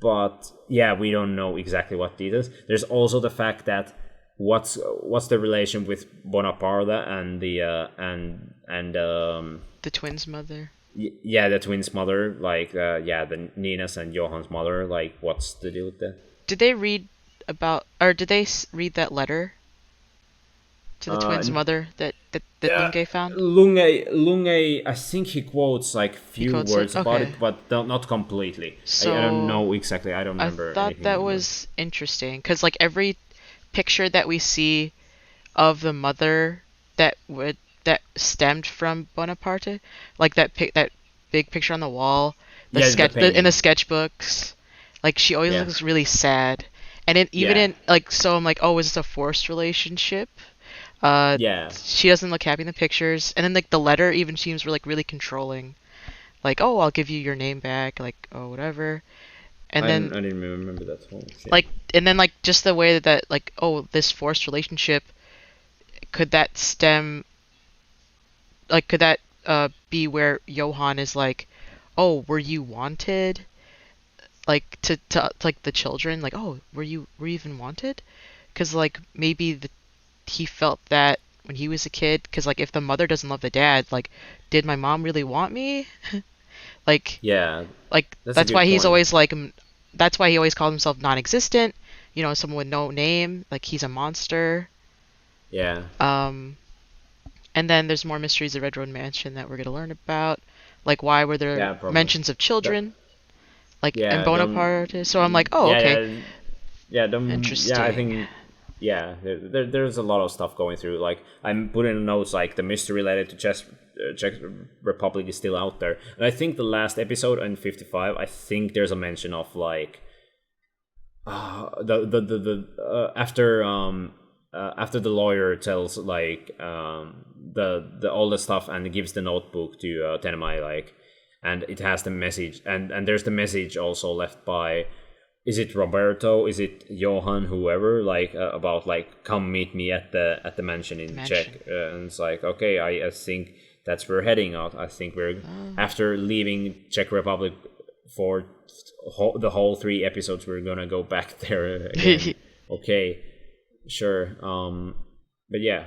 But yeah, we don't know exactly what details. There's also the fact that what's the relation with Bonaparte and the twins' mother. Yeah, the twins' mother, like the Nina's and Johan's mother. Like, what's the deal with that? Did they read that letter to the twins' mother that Lunge found? Lunge, I think he quotes like few words about it, but not completely. So, I don't know exactly. I don't remember. I thought that was interesting because like every picture that we see of the mother that stemmed from Bonaparte, like that big picture on the wall, in the sketchbooks, like she always looks really sad, and in like, so I'm like, oh, is this a forced relationship? She doesn't look happy in the pictures, and then like the letter even seems really controlling, like, oh, I'll give you your name back, like, oh, whatever. And I didn't remember that whole thing. Like, and then like just the way that like, oh, this forced relationship, could that be where Johan is like, oh, were you wanted? Like to like the children, like, oh, were you even wanted? Because like maybe he felt that when he was a kid, because like if the mother doesn't love the dad, like, did my mom really want me? Like, yeah, like that's why he's always like, that's why he always called himself non-existent, you know, someone with no name, like he's a monster. Yeah. And then there's more mysteries of Red Road Mansion that we're gonna learn about, like why were there mentions of children, and Bonaparte. So I'm like, oh, okay. Interesting. Yeah, I think. Yeah, there's a lot of stuff going through. Like, I'm putting in notes like the mystery related to Czech Republic is still out there, and I think the last episode in 55, I think there's a mention of like after the lawyer tells like all the stuff and gives the notebook to Tenmai, like, and it has the message, and there's the message also left by. Is it Roberto? Is it Johan? Whoever? Like about like, come meet me at the mansion in Czech, and it's like, okay, I think that's where we're heading out. I think we're after leaving Czech Republic for the whole 3 episodes, we're gonna go back there again. Okay, sure. But yeah,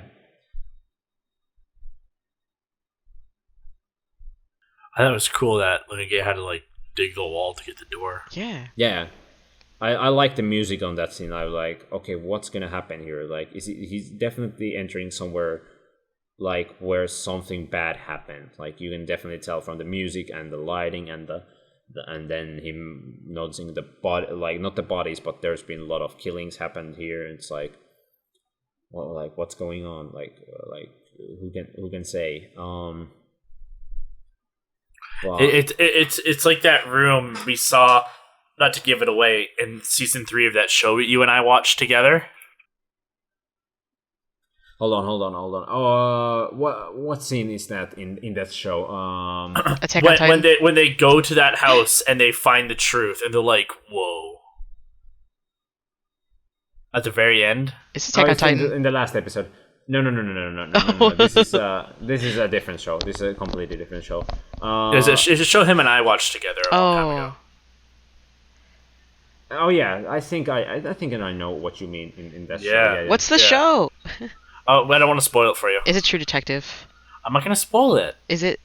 I thought it was cool that Lunge had to like dig the wall to get the door. Yeah. I like the music on that scene. I was like, okay, what's gonna happen here? Like, he's definitely entering somewhere like where something bad happened. Like, you can definitely tell from the music and the lighting and and then him noticing the body, like not the bodies, but there's been a lot of killings happened here. And it's like, well, like what's going on? Like who can say? But it's like that room we saw. Not to give it away, in season 3 of that show you and I watched together. Hold on. What scene is that in that show? Attack on Titan. When they go to that house and they find the truth and they're like, whoa. At the very end? It's Attack on Titan. In the last episode. No. This is a different show. This is a completely different show. It's a show him and I watched together a long time ago. Oh yeah, I think I know what you mean in that show. Yeah. What's the show? Oh, I don't want to spoil it for you. Is it True Detective? I'm not gonna spoil it. Is it?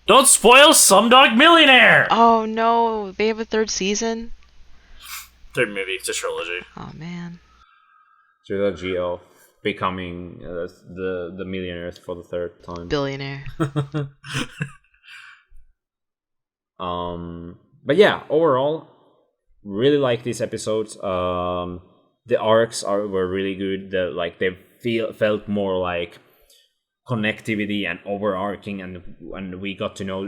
Don't spoil Slumdog Millionaire! Oh no, they have a third season? Third movie, it's a trilogy. Oh man. Trilogy of becoming the millionaires for the third time. Billionaire. But yeah, overall, really like these episodes. The arcs were really good. They felt more like connectivity and overarching, and we got to know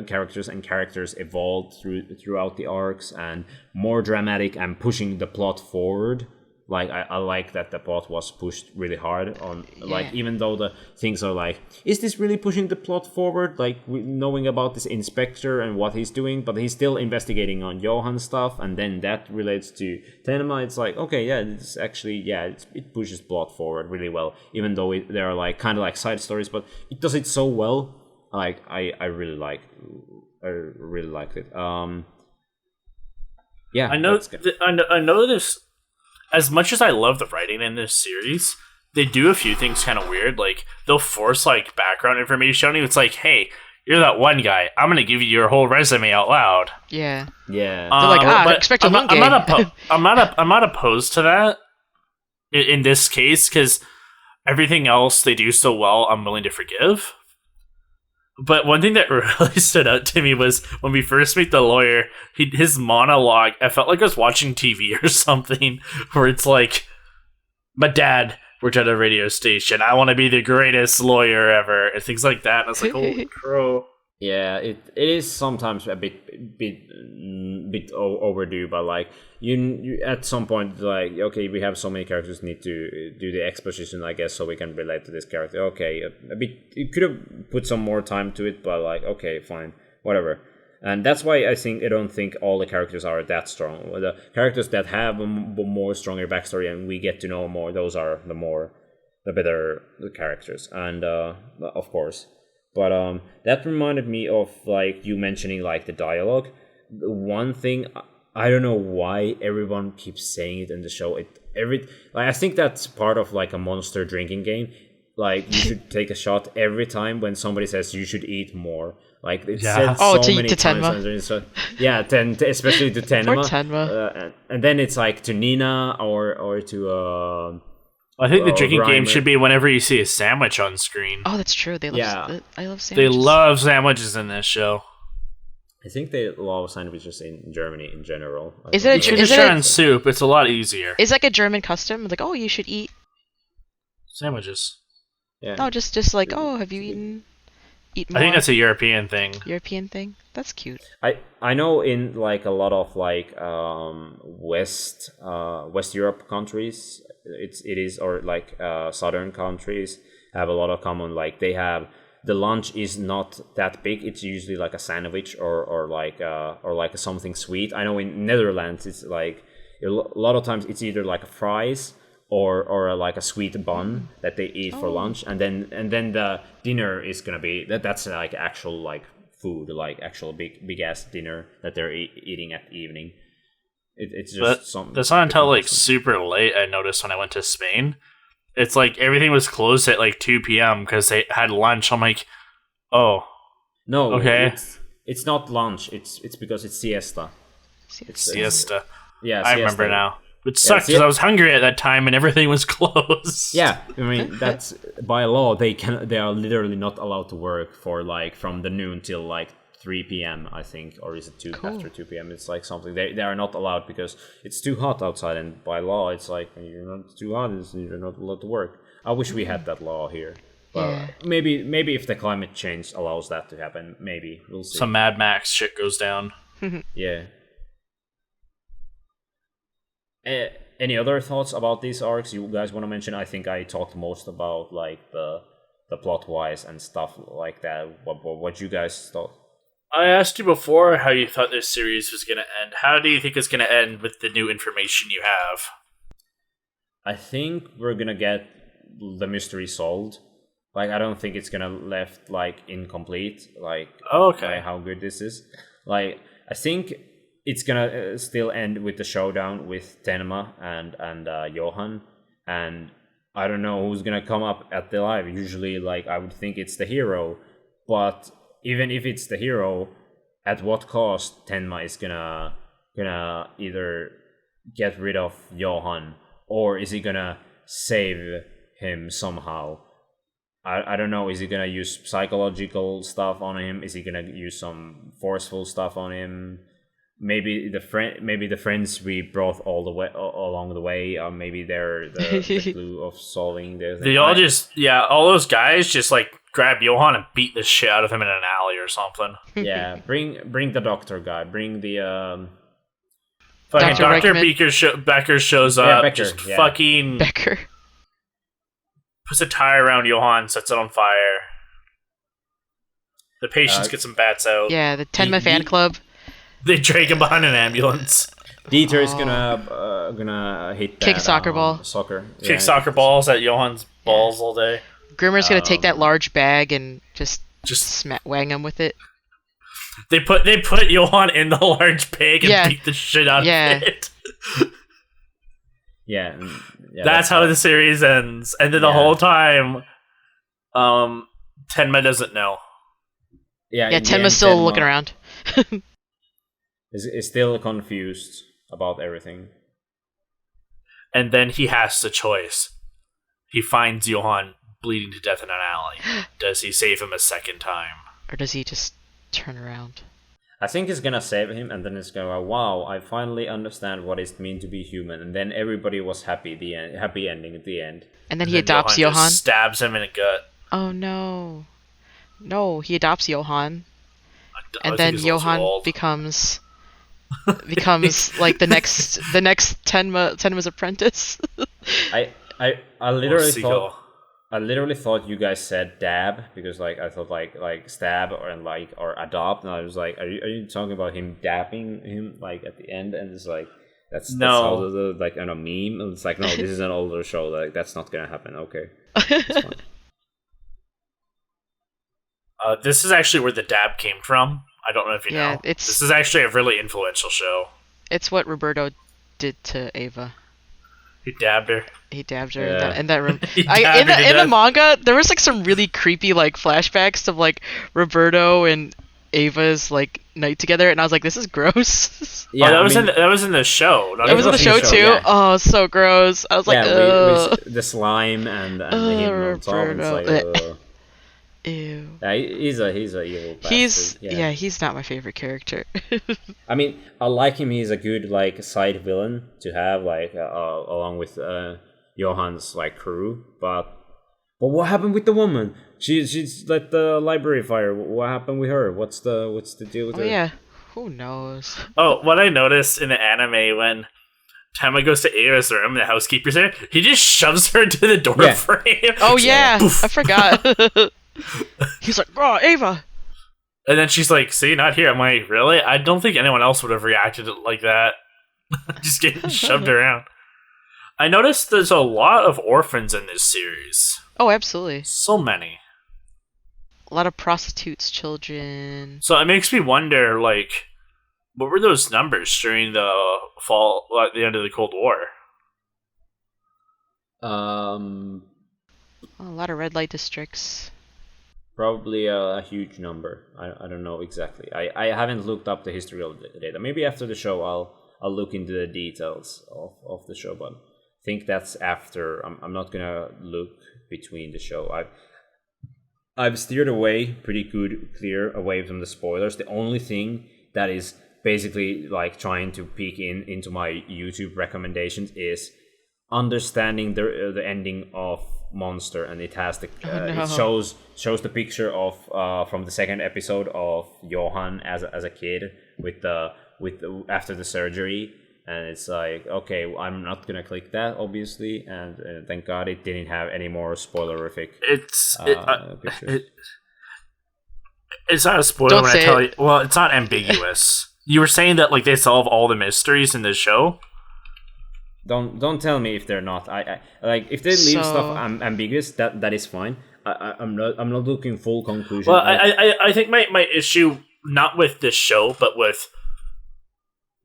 characters evolved throughout the arcs, and more dramatic and pushing the plot forward. Like I like that the plot was pushed really hard on, like, even though the things are like, is this really pushing the plot forward? Like, knowing about this inspector and what he's doing, but he's still investigating on Johan stuff, and then that relates to Tenma. It's like, okay, yeah, it's actually, it pushes plot forward really well, even though they are like kind of like side stories, but it does it so well. Like I really liked it. Yeah, I know this. As much as I love the writing in this series, they do a few things kind of weird. Like, they'll force, like, background information on you. It's like, hey, you're that one guy. I'm going to give you your whole resume out loud. Yeah. Yeah. They're like, expect a monkey. I'm not opposed to that in this case, because everything else they do so well, I'm willing to forgive. But one thing that really stood out to me was when we first meet the lawyer, his monologue, I felt like I was watching TV or something, where it's like, my dad worked at a radio station, I want to be the greatest lawyer ever, and things like that. And I was like, holy crow. Yeah, it is sometimes a bit overdue, but like you at some point, like, okay, we have so many characters, need to do the exposition, I guess, so we can relate to this character. Okay, a bit, you could have put some more time to it, but like, okay, fine, whatever. And that's why I don't think all the characters are that strong. The characters that have a more stronger backstory and we get to know more, those are the better characters. And of course. But that reminded me of, like, you mentioning, like, the dialogue. One thing, I don't know why everyone keeps saying it in the show. I think that's part of, like, a Monster drinking game. Like, you should take a shot every time when somebody says you should eat more. Like, it's said so many times. So, especially to Tenma. Or Tenma. And then it's, like, to Nina or to... I think the drinking game should be whenever you see a sandwich on screen. Oh, that's true. I love sandwiches. They love sandwiches in this show. I think they love sandwiches in Germany in general. Is it a soup? It's a lot easier. It's like a German custom. Like, oh, you should eat sandwiches. Yeah. No, just like, oh, have you eaten more? I think that's a European thing. European thing? That's cute. I know in, like, a lot of, like, West Europe countries, it is, or like southern countries have a lot of common, like, they have, the lunch is not that big, it's usually like a sandwich or like something sweet. I know in Netherlands it's like a lot of times it's either like fries or like a sweet bun that they eat for lunch, and then the dinner is gonna be that's like actual, like, food, like actual big ass dinner that they're eating at the evening. It's just something. That's not until like super late. I noticed when I went to Spain, it's like everything was closed at like 2 p.m. because they had lunch. I'm like, oh, no, okay. It's not lunch. It's because it's siesta. Siesta. Yeah, I remember now. It sucked because I was hungry at that time and everything was closed. Yeah, I mean, that's by law they are literally not allowed to work for, like, from the noon till like 3 p.m. I think, or is it after 2 p.m. It's like something they are not allowed because it's too hot outside, and by law it's like you're not too hot, you're not allowed to work. I wish we had that law here. But maybe if the climate change allows that to happen, maybe we'll see. Some Mad Max shit goes down. Yeah. Any other thoughts about these arcs you guys want to mention? I think I talked most about, like, the plot wise and stuff like that. What you guys thought? I asked you before how you thought this series was going to end. How do you think it's going to end with the new information you have? I think we're going to get the mystery solved. Like, I don't think it's going to left, like, incomplete. Like, okay, how good this is. Like, I think it's gonna still end with the showdown with Tenma and Johan, and I don't know who's gonna come up at the live. Usually, like, I would think it's the hero, but even if it's the hero, at what cost Tenma is gonna either get rid of Johan, or is he gonna save him somehow? I don't know. Is he gonna use psychological stuff on him? Is he gonna use some forceful stuff on him? Maybe the friends we brought all the way along the way, maybe they're the clue of solving the. They all all those guys just like grab Johan and beat the shit out of him in an alley or something. Yeah, bring the doctor guy. Bring the fucking Dr. Becker shows up. Fucking Becker puts a tire around Johan, sets it on fire. The patients get some bats out. Yeah, the Tenma fan club. They drag him behind an ambulance. Dieter is gonna hit that, kick soccer ball. Kick soccer balls at Johan's balls all day. Grimmer's gonna take that large bag and just wang him with it. They put Johan in the large bag and beat the shit out of it. Yeah, that's how the series ends. And then the whole time, Tenma doesn't know. Yeah, Tenma's still looking around. Is still confused about everything. And then he has the choice. He finds Johan bleeding to death in an alley. Does he save him a second time? Or does he just turn around? I think he's gonna save him, and then it's gonna go, wow, I finally understand what it means to be human. And then everybody was happy. Happy ending at the end. And then he adopts Johan. Just stabs him in the gut. Oh no! No, he adopts Johan, and then Johan becomes like the next Tenma's apprentice. I literally thought you guys said dab, because like I thought like stab or adopt, and I was like, are you talking about him dabbing him like at the end? And it's like that's how like on a meme. And it's like, no, this is an older show. Like that's not gonna happen. Okay, that's fine. This is actually where the dab came from. I don't know if you know. This is actually a really influential show. It's what Roberto did to Ava. He dabbed her. In that room. In the manga, there was like some really creepy like flashbacks of like Roberto and Ava's like night together, and I was like, this is gross. Yeah, that was in the show. It was in the show too. Yeah. Oh, so gross. I was like, with the slime and him on top. It's like, ew. Yeah, he's a evil bastard. He's not my favorite character. I mean, I like him. He's a good like side villain to have like along with Johan's like crew. But what happened with the woman? She's let the library fire. What happened with her? What's the deal with her? Yeah, who knows? Oh, what I noticed in the anime when Tenma goes to Ava's room, the housekeeper's there, he just shoves her into the door frame. Oh yeah, I forgot. He's like, "Oh, Ava," and then she's like, "See, not here." I'm like, "Really?" I don't think anyone else would have reacted like that. Just getting shoved around. I noticed there's a lot of orphans in this series. Oh, absolutely. So many. A lot of prostitutes, children. So it makes me wonder, like, what were those numbers during the fall, at the end of the Cold War? A lot of red light districts. Probably a huge number. I don't know exactly. I haven't looked up the history of the data. Maybe after the show I'll look into the details of the show, but I think that's after. I'm not gonna look between the show. I've steered away clear away from the spoilers. The only thing that is basically like trying to peek into my YouTube recommendations is understanding the ending of Monster, and it has the it shows the picture of from the second episode of Johan as a kid with after the surgery, and it's like, okay, I'm not gonna click that obviously, and thank God it didn't have any more spoilerific. It's not a spoiler when I tell you. Well, it's not ambiguous. You were saying that like they solve all the mysteries in the show. Don't tell me if they're not. I like if they leave stuff ambiguous. That is fine. I'm not looking full conclusion. Well, I think my issue not with this show, but with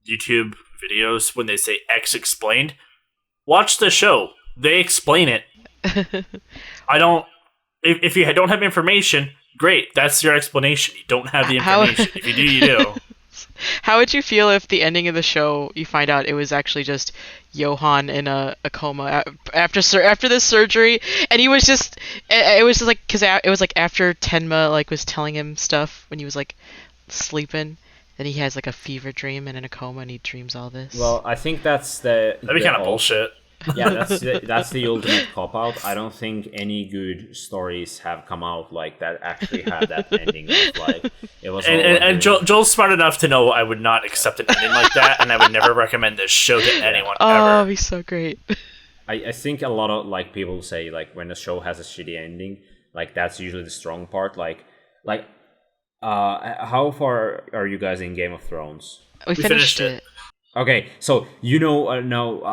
YouTube videos when they say X explained. Watch the show. They explain it. I don't. If you don't have information, great. That's your explanation. You don't have the information. If you do, you do. How would you feel if the ending of the show you find out it was actually just Johan in a coma after this surgery, and he was just it was just like because it was like after Tenma like was telling him stuff when he was like sleeping, then he has like a fever dream and in a coma and he dreams all this. Well, I think that'd be kind of bullshit. Yeah, that's the ultimate cop out. I don't think any good stories have come out like that actually had that ending. Like it was. And Joel's smart enough to know I would not accept an ending like that, and I would never recommend this show to anyone. Oh, it'd be so great. I think a lot of like people say like when a show has a shitty ending, like that's usually the strong part. Like how far are you guys in Game of Thrones? We finished it. Okay, so you know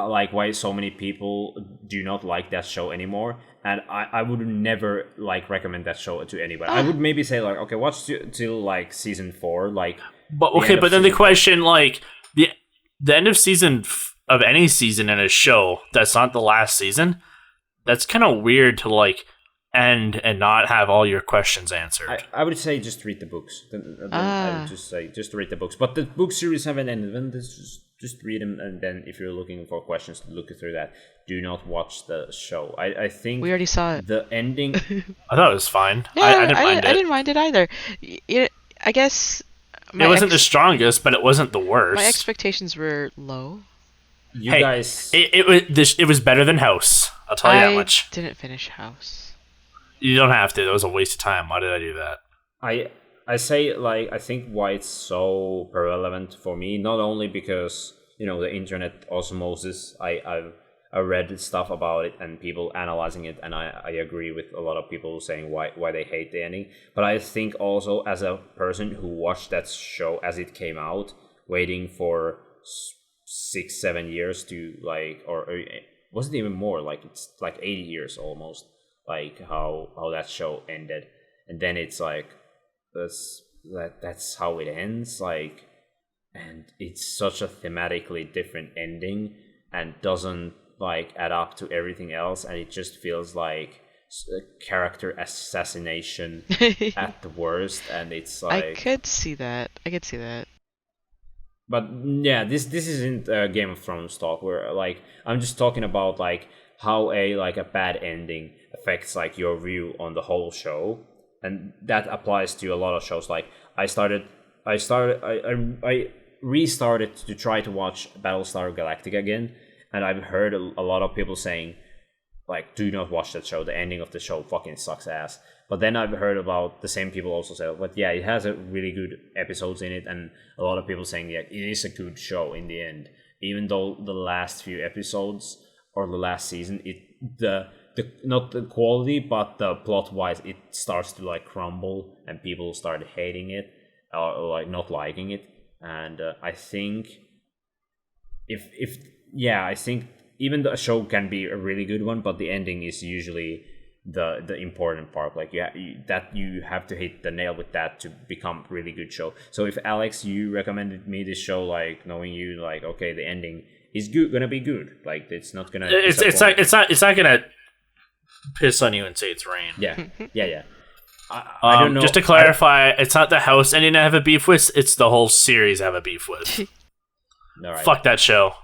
like why so many people do not like that show anymore, and I would never like recommend that show to anybody. I would maybe say like, okay, watch till like season 4, like. But okay, but then the question like the end of season of any season in a show that's not the last season, that's kind of weird to like end and not have all your questions answered. I would say just read the books. I would just say just read the books, but the book series haven't ended. Then just read them, and then if you're looking for questions, look through that. Do not watch the show. I think we already saw it. The ending. I thought it was fine. Yeah, I didn't mind it either. I guess it wasn't the strongest, but it wasn't the worst. My expectations were low. You guys, it was better than House. I'll tell you that much. I didn't finish House. You don't have to. That was a waste of time. Why did I do that? I say like I think why it's so relevant for me, not only because the internet osmosis. I read stuff about it and people analyzing it, and I agree with a lot of people saying why they hate the ending. But I think also as a person who watched that show as it came out, waiting for 6-7 years to like, or was it even more? Like it's like 80 years almost. Like how that show ended, and then it's like. That's how it ends, like, and it's such a thematically different ending and doesn't like add up to everything else, and it just feels like character assassination at the worst, and it's like I could see that. But yeah, this isn't Game of Thrones talk where like I'm just talking about like how a bad ending affects like your view on the whole show. And that applies to a lot of shows. Like I restarted to try to watch Battlestar Galactica again, and I've heard a lot of people saying, like, do not watch that show. The ending of the show fucking sucks ass. But then I've heard about the same people also say, but yeah, it has a really good episodes in it, and a lot of people saying, yeah, it is a good show in the end, even though the last few episodes or the last season, not the quality, but the plot wise, it starts to like crumble, and people start hating it or like not liking it. And I think I think even the show can be a really good one, but the ending is usually the important part. Like you have to hit the nail with that to become a really good show. So if Alex, you recommended me this show, like knowing you, like okay, the ending is gonna be good. Like it's not gonna. It's not gonna piss on you and say it's rain. Yeah. I don't know. Just to clarify, it's not the House ending I have a beef with. It's the whole series I have a beef with. All right. Fuck that show.